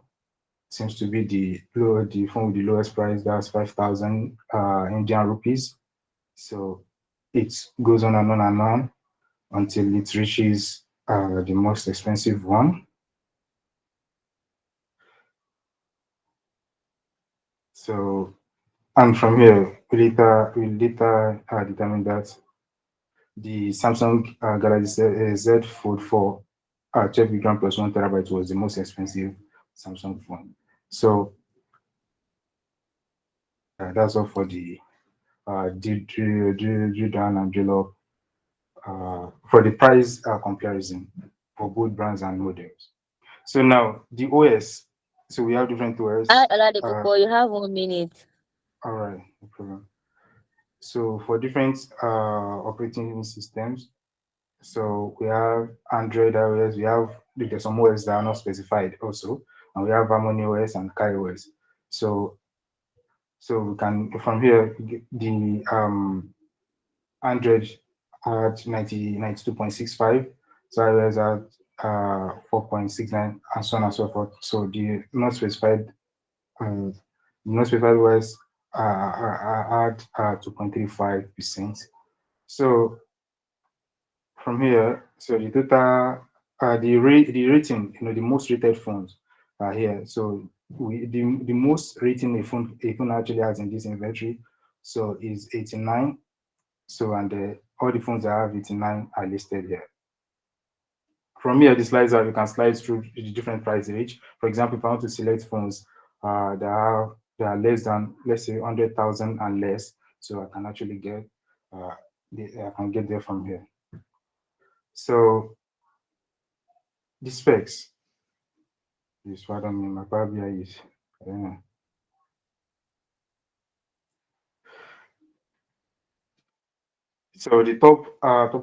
seems to be the phone with the lowest price. That's 5,000 Indian rupees. So it goes on and on and on until it reaches the most expensive one. So and from here, we later determine that the Samsung Galaxy Z Fold 4 12 GB plus 1 TB was the most expensive Samsung phone. So that's all for the drill down and drill up for the price comparison for both brands and models. So now the OS. So we have different OS.
Oladipo, you have 1 minute.
All right, no problem. So for different operating systems, so we have Android OS, we have there's some OS that are not specified also, and we have Harmony OS and KaiOS. So So we can, from here, the Android at 92.65, so iOS at 4.69, and so on and so forth. So the not specified was at 2.35%. So from here, so the total, the rating, the most rated phones are here. So the most rating a phone actually has in this inventory, so is 89. So and all the phones that have 89 are listed here. From here, the slides are, you can slide through the different price range. For example, if I want to select phones that are less than, let's say, 100,000 and less, so I can actually get I can get there from here. So the specs. This what I mean. My Power BI is. I don't know. So the top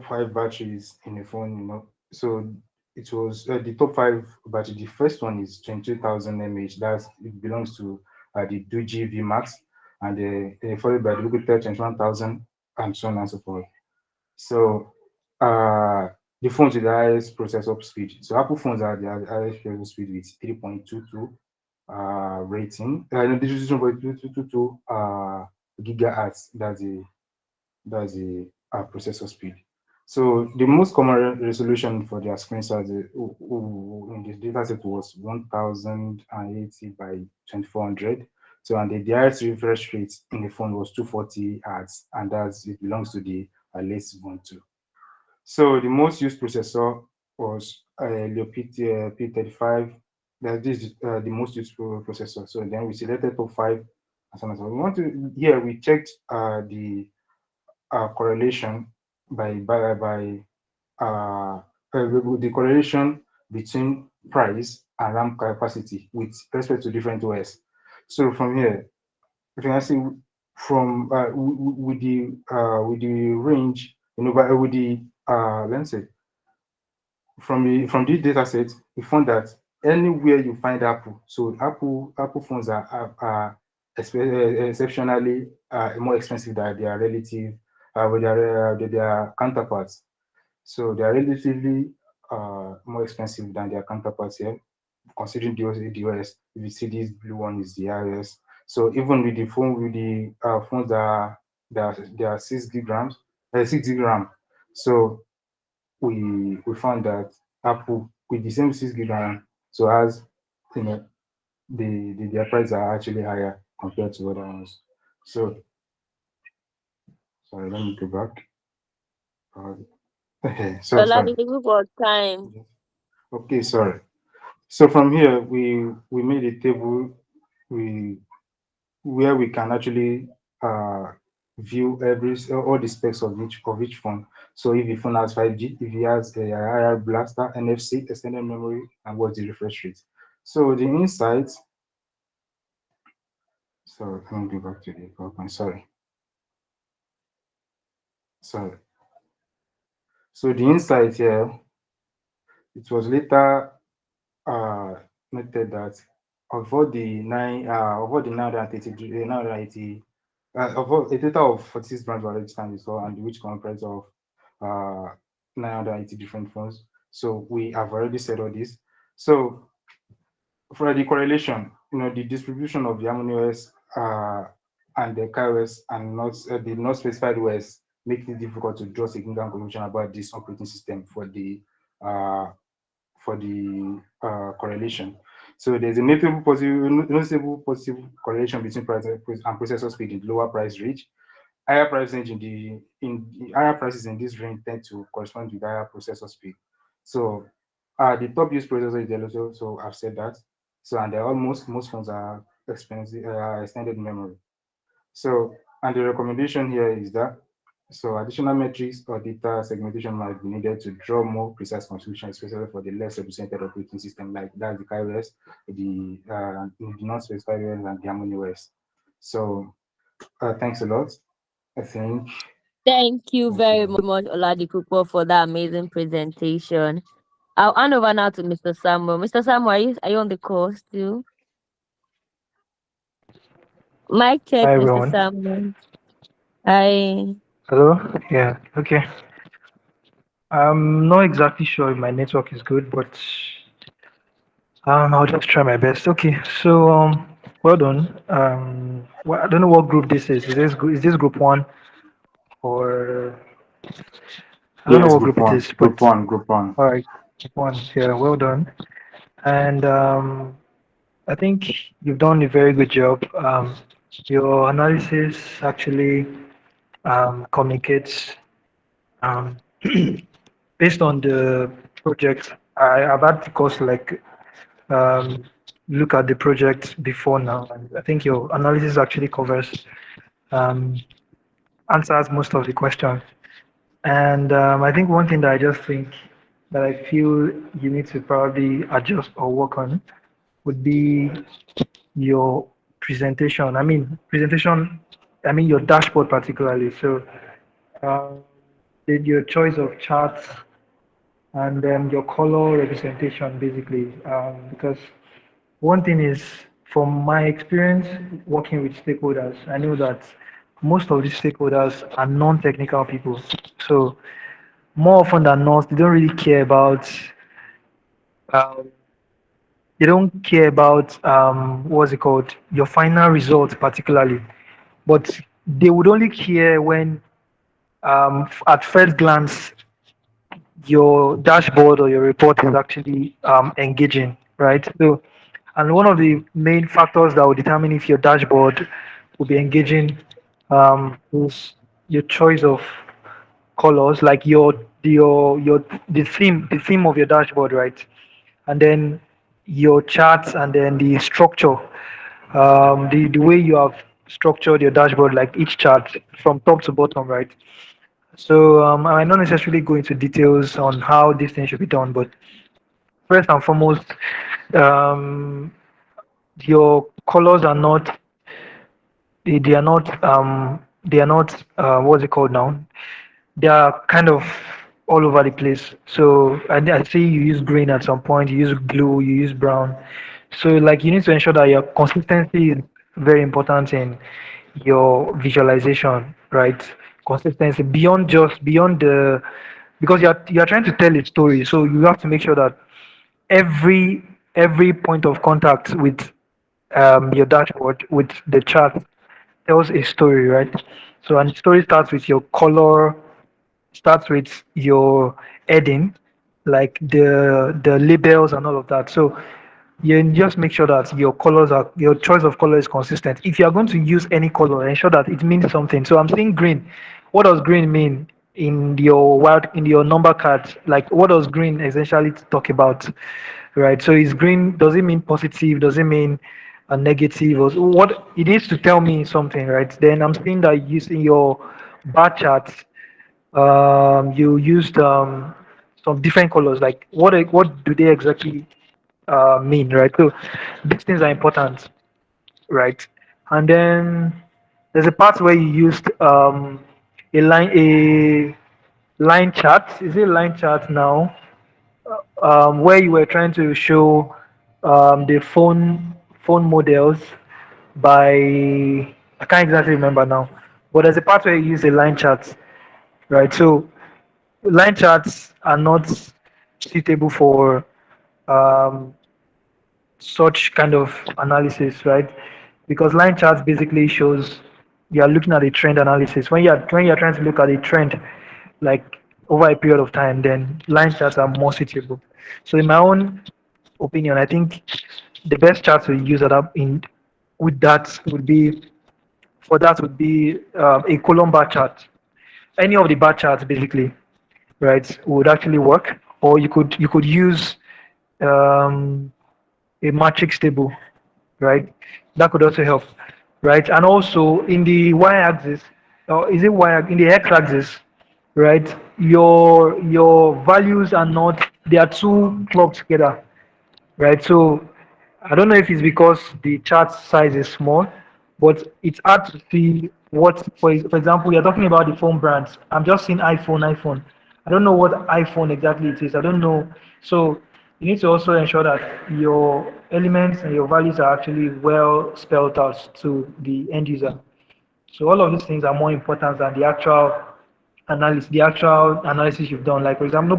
5 batteries in the phone, so it was the top 5 battery. The first one is 22,000 mAh. It belongs to the Doogee V Max, and followed by the Lukitel 21,000, and so on and so forth. So the phones with the highest processor speed. So Apple phones are the highest processor speed with 3.22 rating. No, this is 3.22 gigahertz. That's the processor speed. So the most common resolution for their screen size in this dataset was 1080 by 2400. So and the highest refresh rate in the phone was 240 Hz, and it belongs to the latest one too. So the most used processor was Leo P35. This is the most used processor. So then we selected top 5 and so on and so on. We want to here we checked the correlation the correlation between price and RAM capacity with respect to different OS. So from here, you can see from with the range, with the let's say from this data set, we found that anywhere you find Apple, so Apple phones are exceptionally more expensive than their relative with their counterparts. So they are relatively more expensive than their counterparts here, considering the OS. If you see this blue one is the iOS. So even with the phones that are 6 grams, 6 gram. So we found that Apple with the same 6 gram, so as their prices are actually higher compared to other ones. So sorry, let me go back. So sorry.
Time.
Okay, sorry. So from here we made a table where we can actually view all the specs of each phone. So if the phone has 5G, if it has a IR blaster, NFC, extended memory, and what's the refresh rate. So the insights. So let me go back to the PowerPoint. Sorry. So the insight here, it was later noted that of all the 980, of all, a total of 46 brands were registered in the store, and which comprise of 980 different phones. So we have already said all this. So for the correlation, the distribution of the HarmonyOS and the KaiOS and the not specified OS makes it difficult to draw significant conclusion about this operating system for the correlation. So there's a noticeable positive correlation between price and processor speed in the lower price range. Higher price range higher prices in this range tend to correspond with higher processor speed. So the top used processor is the so I've said that. So and they're most phones are expensive extended memory. So and the recommendation here is that additional metrics or data segmentation might be needed to draw more precise conclusion, especially for the less represented operating system like that's the KaiOS, the non-specified OS, and the HarmonyOS. So thanks a lot. I think.
Thank you very much, Oladipupo, for that amazing presentation. I'll hand over now to Mr. Samuel. Mr. Samuel, are you on the call still? Mic check,
Hi
Mr.
everyone.
Samuel. I
Hello? Yeah, okay. I'm not exactly sure if my network is good, but I'll just try my best. Okay, so well done. Well, I don't know what group this is. Is this group one or I don't know
Yes,
what group it is, but
group one, group one.
all right, group one. Yeah, well done. And I think you've done a very good job. Your analysis actually communicates um, based on the project. I've had to course like um, look at the project before now, and I think your analysis actually covers um, answers most of the questions. And I think one thing that I just think that I feel you need to probably adjust or work on would be your presentation. I mean your dashboard particularly. So your choice of charts and your color representation basically. Because one thing is, from my experience working with stakeholders, I know that most of these stakeholders are non-technical people. So more often than not, they don't really care about um, what's it called, your final result particularly, but they would only care when at first glance your dashboard or your report is actually engaging, right? So, and one of the main factors that will determine if your dashboard will be engaging is your choice of colors, like your the theme of your dashboard, right? And then your charts, and then the structure, the way you have structured your dashboard, like each chart from top to bottom, right? So I might not necessarily go into details on how this thing should be done, but first and foremost, um, your colors are not they are not what's it called now? They are kind of all over the place. So I see you use green at some point, you use blue, you use brown. So like you need to ensure that your consistency is very important in your visualization, right? Consistency beyond the because you're trying to tell a story. So you have to make sure that every every point of contact with your dashboard with the chart tells a story, right? So and the story starts with your color, starts with your heading, like the labels and all of that. So you just make sure that your choice of color is consistent. If you are going to use any color, ensure that it means something. So I'm saying green. What does green mean in your number card? Like what does green essentially talk about? Right. So is green, does it mean positive? Does it mean a negative? Or what it needs to tell me something, right? Then I'm seeing that using your bar chart, you used some different colors. Like what do they exactly mean, right? So these things are important, right? And then there's a part where you used a line chart. Is it line chart now? Where you were trying to show the phone models by I can't exactly remember now, but there's a part where you use a line chart, right? So line charts are not suitable for um, such kind of analysis, right? Because line charts basically shows you are looking at a trend analysis. When you're trying to look at a trend, like over a period of time, then line charts are more suitable. So in my own opinion, I think the best chart to use in with that would be a column bar chart. Any of the bar charts basically, right, would actually work. Or you could use um, a matrix table, right? That could also help, right? And also in the y-axis, or is it in the x-axis, right? Your values are not, they are too clubbed together, right? So I don't know if it's because the chart size is small, but it's hard to see what, for example, you're talking about the phone brands. I'm just seeing iPhone. I don't know what iPhone exactly it is. I don't know. So you need to also ensure that your elements and your values are actually well spelled out to the end user. So all of these things are more important than the actual analysis you've done. Like for example,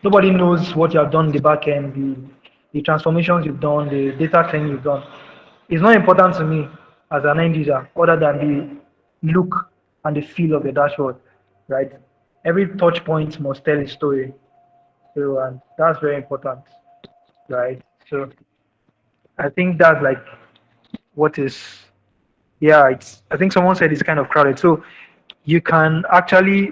nobody knows what you have done in the back end, the transformations you've done, the data cleaning you've done. It's not important to me as an end user, other than the look and the feel of the dashboard, right? Every touch point must tell a story. So and that's very important, right? So I think that's like what is yeah, it's I think someone said it's kind of crowded. So you can actually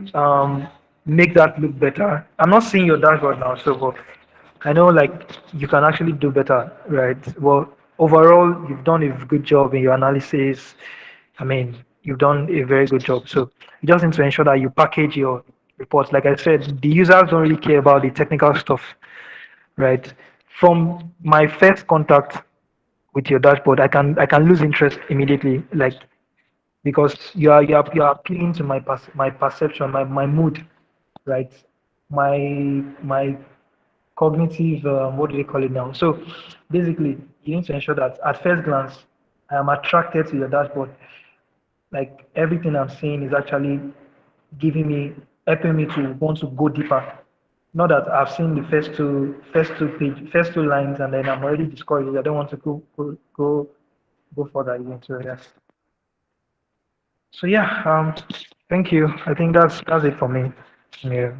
make that look better. I'm not seeing your dashboard now, so but I know like you can actually do better, right? Well, overall, you've done a good job in your analysis. I mean, you've done a very good job. So you just need to ensure that you package your reports. Like I said, the users don't really care about the technical stuff, right? From my first contact with your dashboard, I can lose interest immediately, like because you are appealing to my perception, my mood, right? My cognitive what do they call it now? So basically, you need to ensure that at first glance, I am attracted to your dashboard. Like everything I'm seeing is actually giving me helping me to want to go deeper. Not that I've seen the first two lines and then I'm already discouraged. I don't want to go further again. So yes. So yeah, thank you. I think that's it for me. Yeah.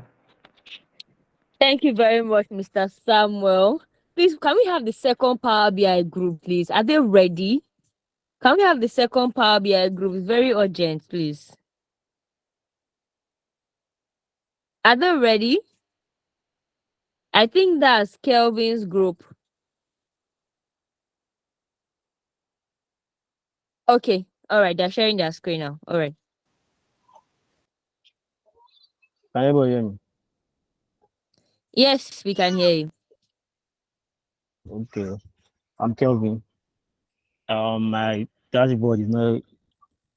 Thank you very much, Mr. Samuel. Please, can we have the second Power BI group, please? Are they ready? Can we have the second Power BI group? It's very urgent, please. Are they ready? I think that's Kelvin's group. Okay. All right. They're sharing their screen now. All right.
Can everybody hear me?
Yes, we can hear you.
Okay. I'm Kelvin. My dashboard is not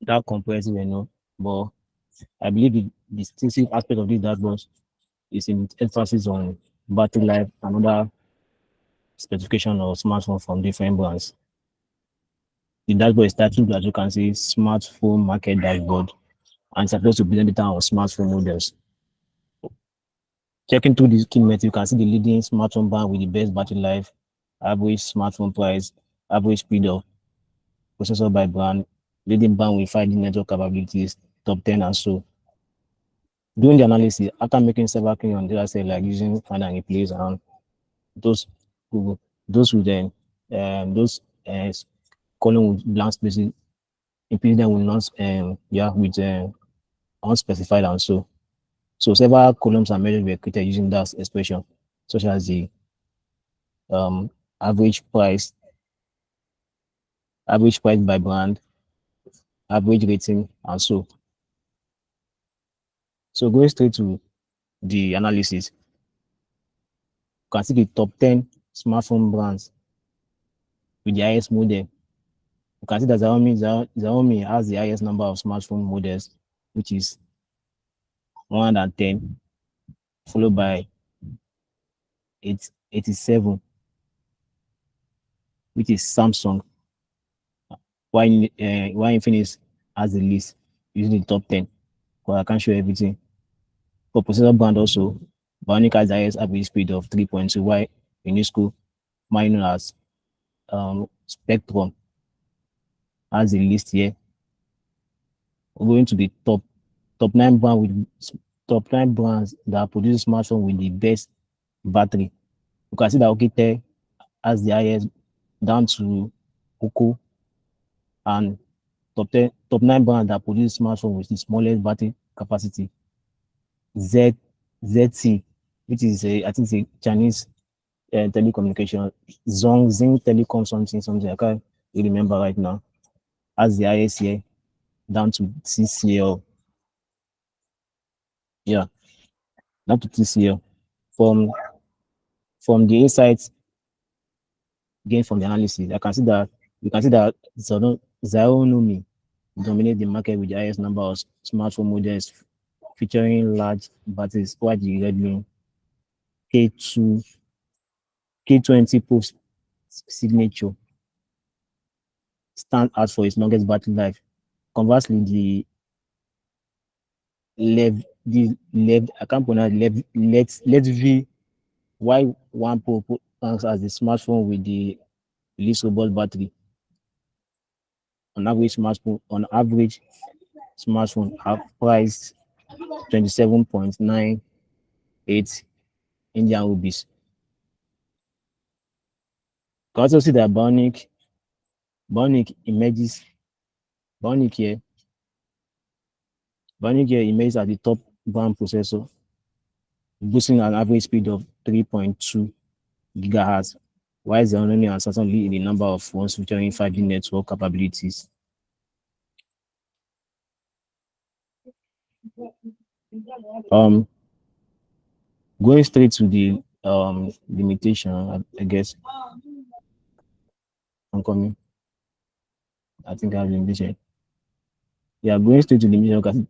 that comprehensive, but I believe the distinctive aspect of this dashboard is in its emphasis on battery life and other specification of smartphone from different brands. The dashboard is titled, as you can see, Smartphone Market Dashboard, and it's supposed to present data on smartphone models. Checking through these key metrics, you can see the leading smartphone brand with the best battery life, average smartphone price, average speed of processor by brand, leading brand with 5G network capabilities, top 10 and so. Doing the analysis, after making several clean on data set like using find and replace and those with then those column with blank spaces, including them with not with unspecified and so. So several columns and measures were created using that expression, such as the average price by brand, average rating, and so. So going straight to the analysis, you can see the top 10 smartphone brands with the highest model. You can see that Xiaomi has the highest number of smartphone models, which is 110, followed by 87, which is Samsung, while Infinix has the least, using the top 10. But I can't show everything. For processor brand also, Bionic has the highest average speed of 3.2, while Unisco, known as Spectrum, has the list here. We're going to the top 9 brands that produce smartphone with the best battery. You can see that Oukitel has the highest, down to Oppo, and top 9 brands that produce smartphone with the smallest battery capacity. ZT, which is I think it's a Chinese telecommunication, Zhongxing Telecom something I can't really remember right now, has the highest here, down to TCL. Yeah, down to TCL. From the insights gained from the analysis, you can see that Xiaomi dominate the market with the highest number of smartphone models featuring large batteries, while the Redmi K20 Pro signature stand out for its longest battery life. Conversely, I can't pronounce let V Y1 Pro ranks as the smartphone with the least robust battery. On average, smartphone are priced 27.98 Indian rupees. You can also see that Bionic emerges Bionic here. Bionic here emerges as the top brand processor, boasting an average speed of 3.2 gigahertz, while Xiaomi and Samsung lead in the number of phones featuring 5G network capabilities. Going straight to the limitation, I guess I'm coming. I think I have limitation. Yeah, going straight to limitation because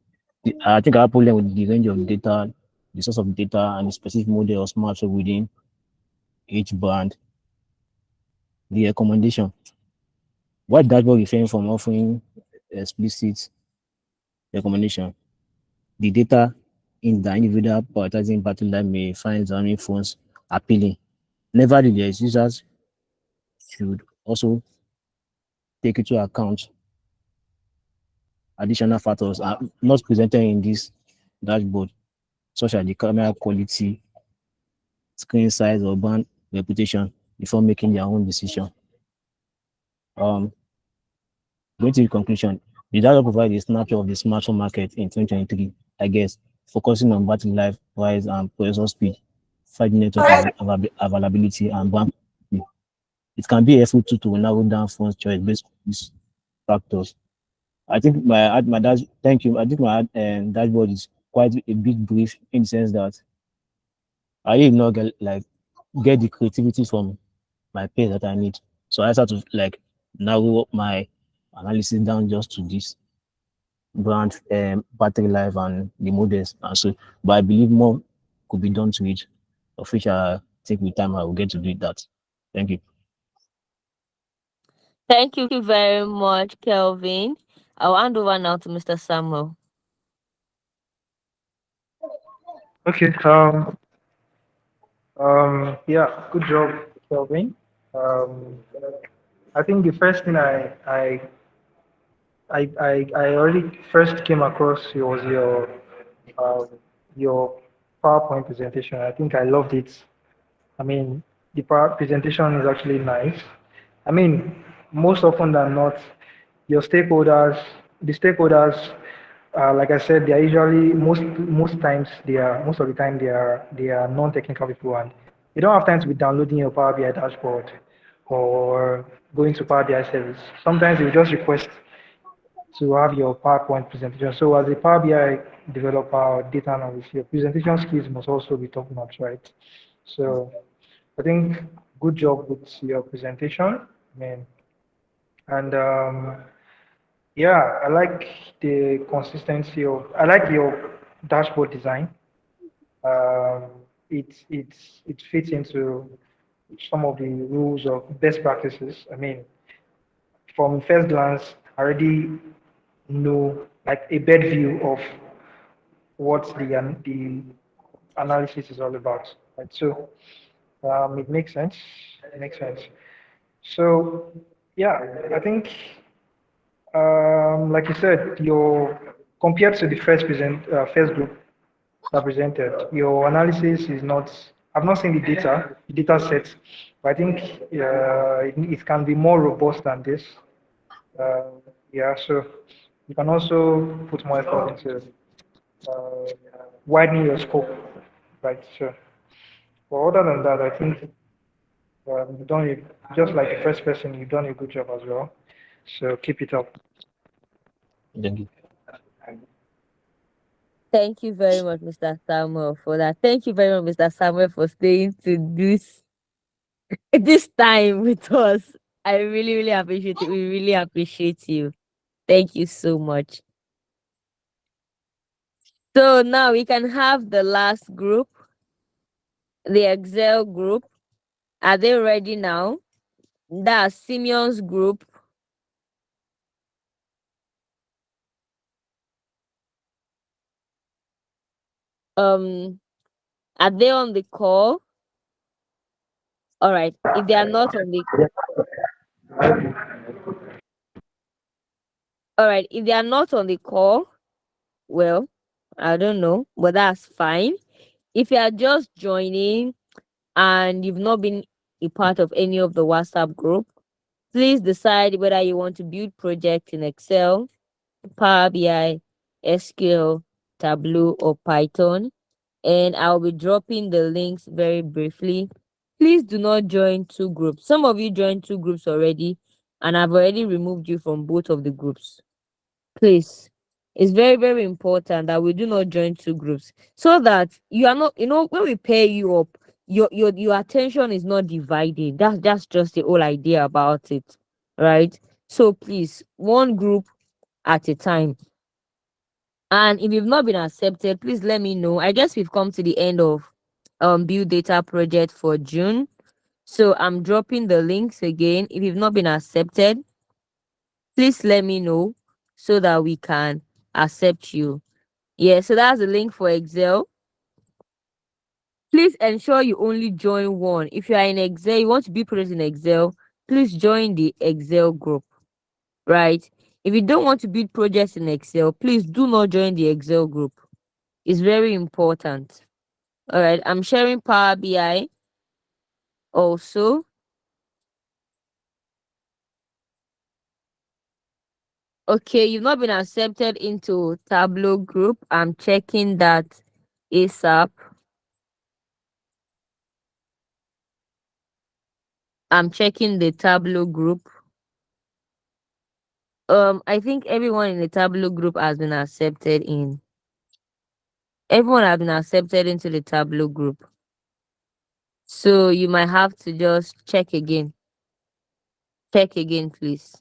I think I have problem with the range of data, the source of data, and the specific model of smartphone within each brand. The recommendation. What dashboard refrain from offering explicit recommendation? The data in the individual prioritizing battery life may find Xiaomi phones appealing. Nevertheless, users should also take into account additional factors are not presented in this dashboard, such as the camera quality, screen size, or brand reputation before making their own decision. Going to the conclusion, the data provides a snapshot of the smartphone market in 2023, I guess, focusing on battery life, price, and processor speed, 5G network availability, and brand. It can be helpful to narrow down phone's choice based on these factors. I think my dash. Thank you. I think my dashboard is quite a bit brief in the sense that I did not get the creativity from my page that I need. So I had to narrow my analysis down just to this brand, battery life, and the models. And so, but I believe more could be done to it, of which I think with time I will get to do that. Thank you.
Thank you very much, Kelvin. I'll hand over now to Mr. Samuel.
Okay. Yeah. Good job, Kelvin. Um, I think the first thing I already first came across was um, your PowerPoint presentation. I think I loved it. I mean, the power presentation is actually nice. I mean, most often than not, your stakeholders, the stakeholders, like I said, they are usually most times they are most of the time they are non-technical people and you don't have time to be downloading your Power BI dashboard or going to Power BI service. Sometimes you just request to have your PowerPoint presentation. So as a Power BI developer or data analyst, your presentation skills must also be top notch, right? So I think good job with your presentation. I mean, and yeah, I like the consistency of. I like your dashboard design. Um, it fits into some of the rules of best practices. I mean, from first glance, I already know like a bed view of what the analysis is all about. Right? So it makes sense. It makes sense. So yeah, I think like you said, your compared to the first group that presented, your analysis is not. I've not seen the data set, but I think it can be more robust than this. Uh, yeah, so you can also put more effort into uh, widening your scope, right? So, but other than that, I think you've done it, just like the first person, you've done a good job as well. So keep it up.
Thank you.
Thank you very much, Mr. Samuel, for that. Thank you very much, Mr. Samuel, for staying to this time with us. I really, really appreciate it. We really appreciate you. Thank you so much. So now we can have the last group, the Excel group. Are they ready now? That's Simeon's group. Are they on the call? All right. If they are not on the All right, if they are not on the call, well, I don't know, but that's fine. If you are just joining and you've not been a part of any of the WhatsApp group, please decide whether you want to build projects in Excel, Power BI, SQL, Tableau, or Python. And I'll be dropping the links very briefly. Please do not join two groups. Some of you joined two groups already, and I've already removed you from both of the groups. Please, it's very, very important that we do not join two groups so that you are not, when we pair you up, your attention is not divided. That's just the whole idea about it, right? So please, one group at a time. And if you've not been accepted, please let me know. I guess we've come to the end of build data project for June. So I'm dropping the links again. If you've not been accepted, please let me know so that we can accept you. Yeah, so that's the link for Excel. Please ensure you only join one. If you are in Excel, you want to be project in Excel, please join the Excel group, right? If you don't want to build projects in Excel, please do not join the Excel group. It's very important. All right, I'm sharing Power BI also. Okay, you've not been accepted into Tableau group. I'm checking that ASAP. I'm checking the Tableau group. I think everyone in the Tableau group has been accepted in. Everyone has been accepted into the Tableau group. So you might have to just check again. Check again, please.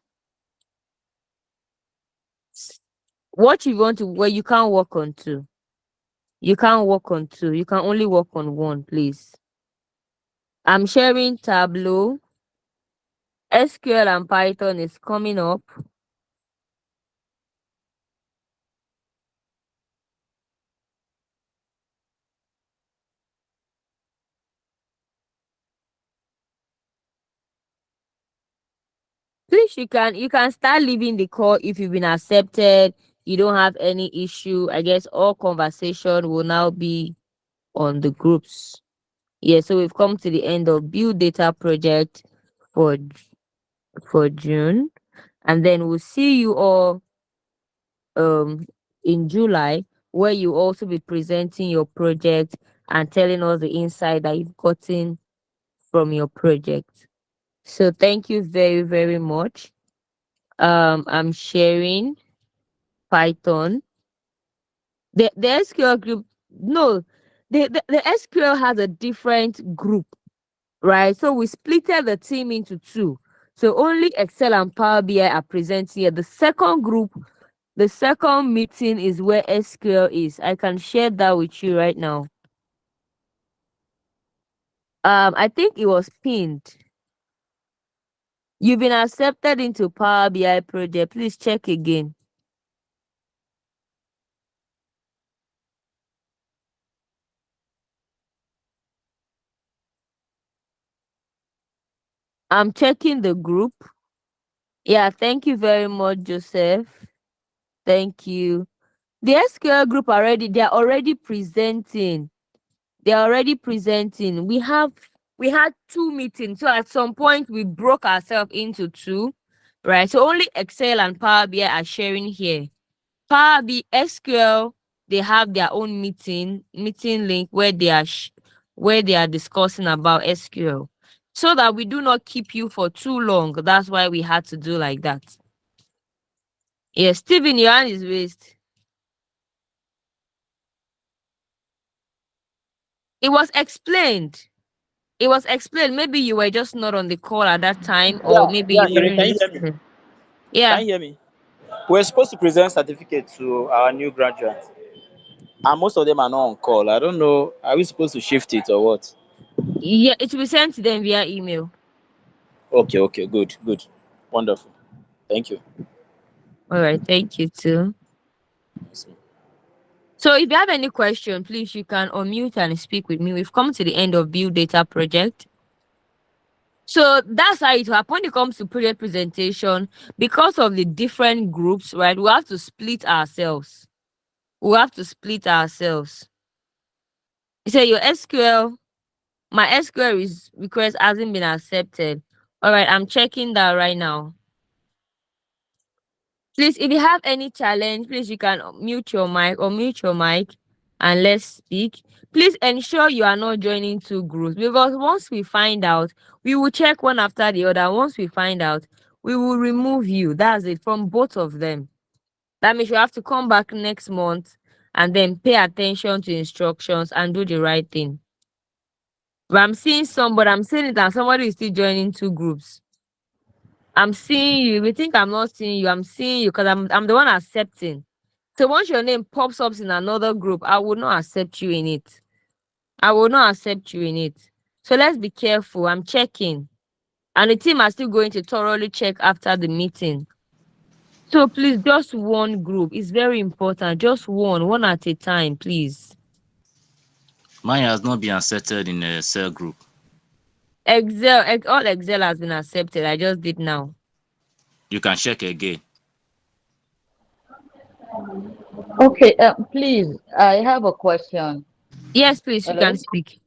What you want to where you can't work on two. You can't work on two. You can only work on one, please. I'm sharing Tableau. SQL and Python is coming up. Please, you can start leaving the call if you've been accepted. You don't have any issue. I guess all conversation will now be on the groups. Yeah, so we've come to the end of build data project for for June, and then we'll see you all in July, where you also be presenting your project and telling us the insight that you've gotten from your project. So thank you very, very much. I'm sharing Python. The SQL group, no, the SQL has a different group, right? So we splitted the team into two. So only Excel and Power BI are present here. The second group, the second meeting is where SQL is. I can share that with you right now. I think it was pinned. You've been accepted into Power BI project. Please check again. I'm checking the group. Yeah, thank you very much, Joseph. Thank you. The SQL group they're already presenting. They're already presenting. We had two meetings. So at some point we broke ourselves into two, right? So only Excel and Power BI are sharing here. Power BI SQL, they have their own meeting link where they are discussing about SQL. So that we do not keep you for too long. That's why we had to do like that. Yeah, Stephen, your hand is raised. It was explained. It was explained. Maybe you were just not on the call at that time, or maybe you weren't
Can you hear me?
listening. Yeah.
Can you hear me? We're supposed to present certificate to our new graduates, and most of them are not on call. I don't know. Are we supposed to shift it or what?
Yeah, it will be sent to them via email.
Okay, okay, good, good. Wonderful. Thank you.
All right, thank you too.
Yes, ma'am.
So if you have any question, please you can unmute and speak with me. We've come to the end of Build Data project. So that's how it happens when it comes to project presentation. Because of the different groups, right? We have to split ourselves. We have to split ourselves. You say your SQL, my SQL request hasn't been accepted. All right, I'm checking that right now. Please, if you have any challenge, please you can mute your mic or mute your mic and let's speak. Please ensure you are not joining two groups, because once we find out, we will check one after the other. Once we find out, we will remove you. That's it, from both of them. That means you have to come back next month and then pay attention to instructions and do the right thing. But I'm seeing I'm seeing it and somebody is still joining two groups. I'm seeing you. You think I'm not seeing you? I'm seeing you because I'm the one accepting. So once your name pops up in another group, I will not accept you in it. I will not accept you in it. So let's be careful. I'm checking. And the team are still going to thoroughly check after the meeting. So please, just one group. It's very important. Just one at a time, please.
Mine has not been accepted in a cell group.
All Excel has been accepted. I just did now.
You can check again.
Okay, please, I have a question.
Yes, please, you can
Hello?
speak.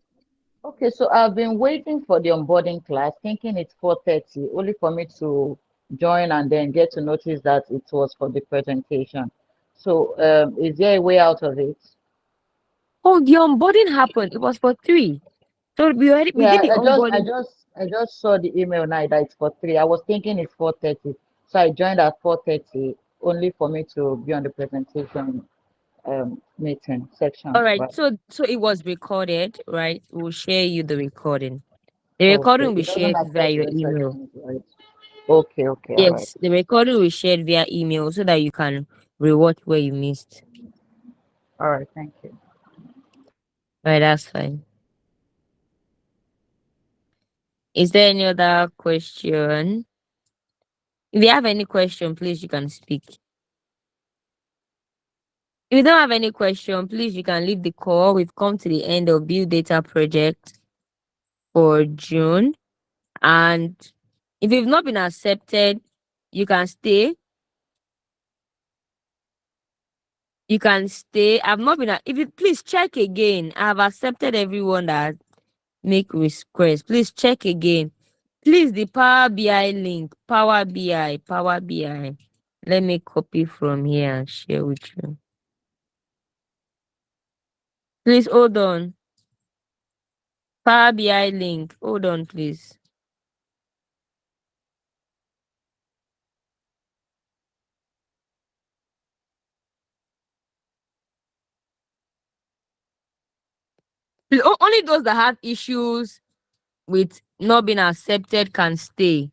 Okay, so I've been waiting for the onboarding class, thinking it's 4:30, only for me to join and then get to notice that it was for the presentation. So, is there a way out of it?
Oh, the onboarding happened. It was for 3. So we
Yeah,
did the onboarding.
I just saw the email now that it's for 3. I was thinking it's 4:30, so I joined at 4:30, only for me to be on the presentation meeting section.
All right.
Right.
So it was recorded, right? We'll share you the recording. The recording
Okay,
will be
it doesn't
shared
appear
via
to
your
the
email.
section, right? Okay, okay, all right.
Yes, the recording will be shared via email so that you can rewatch where you missed.
All right, thank you.
Right, that's fine. Is there any other question? If you have any question, please you can speak. If you don't have any question, please you can leave the call. We've come to the end of Build Data project for June. And if you've not been accepted, you can stay. You can stay. I've not been. If you please check again, I have accepted everyone that make requests. Please check again. Please, the Power BI link, Power BI, Power BI. Let me copy from here and share with you. Please hold on. Power BI link. Hold on, please. Only those that have issues with not being accepted can stay,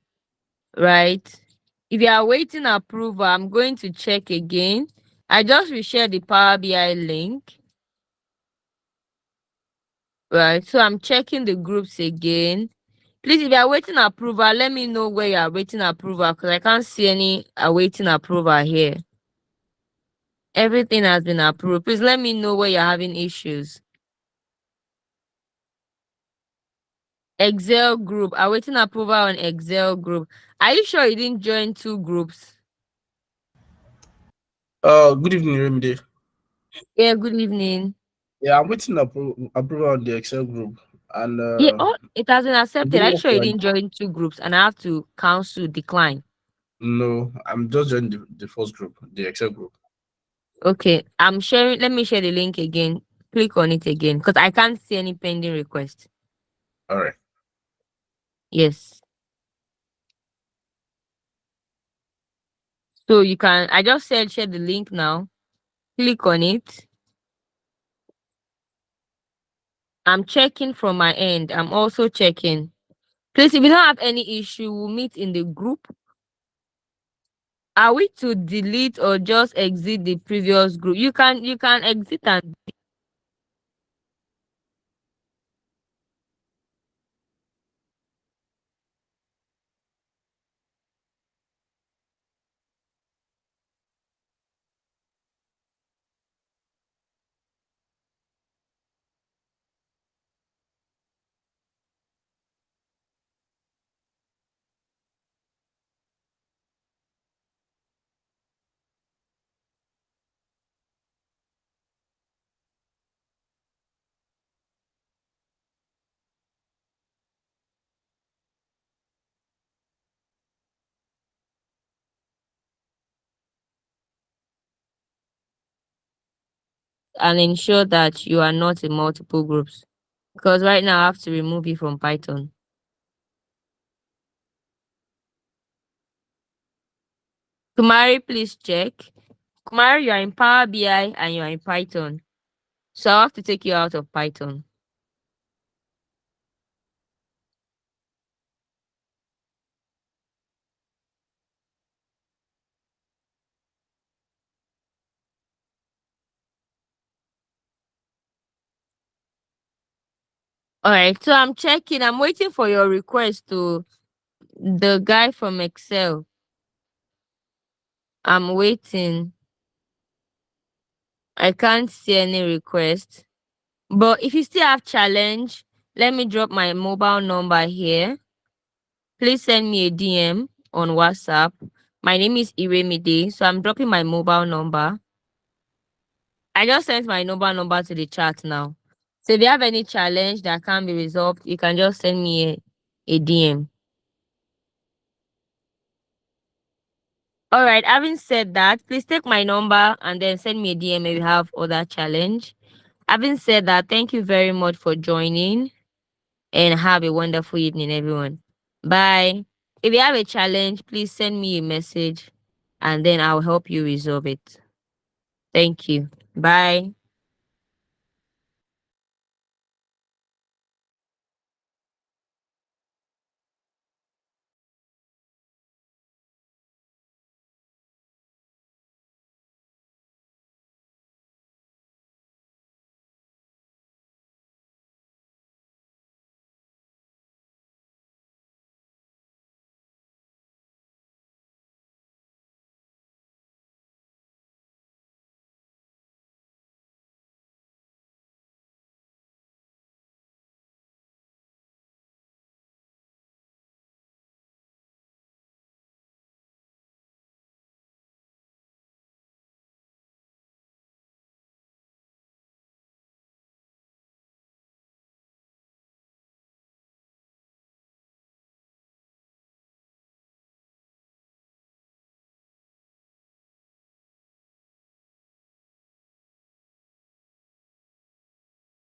right? If you are waiting approval, I'm going to check again. I just reshare the Power BI link, right? So I'm checking the groups again. Please, if you are waiting approval, let me know where you are waiting approval because I can't see any awaiting approval here. Everything has been approved. Please let me know where you're having issues. Excel group. Awaiting approval on Excel group. Are you sure you didn't join two groups?
Good evening, Remedy.
Yeah, good evening.
Yeah, I'm waiting approval on the Excel group, and
Yeah, it has been
it
accepted.
didn't
Are you
work
sure you
like
didn't join two groups and I have to cancel decline?
no. I'm just joining the first group, the Excel group.
Okay, I'm sharing. Let me share the link again. Click on it again because I can't see any pending request.
All right.
Yes. So you can, I just said share the link now. Click on it. I'm checking from my end. I'm also checking. Please, if you don't have any issue, we'll meet in the group. Are we to delete or just exit the previous group? You can exit and and ensure that you are not in multiple groups. Because right now I have to remove you from Python. Kumari, please check. Kumari, you are in Power BI and you are in Python. So I have to take you out of Python. All right, so I'm checking. I'm waiting for your request to the guy from Excel. I'm waiting. I can't see any request. But if you still have challenge, let me drop my mobile number here. Please send me a DM on WhatsApp. My name is Iremide, so I'm dropping my mobile number. I just sent my mobile number to the chat now. So if you have any challenge that can't be resolved, you can just send me a DM. All right, having said that, please take my number and then send me a DM if you have other challenge. Having said that, thank you very much for joining and have a wonderful evening, everyone. Bye. If you have a challenge, please send me a message and then I'll help you resolve it. Thank you. Bye.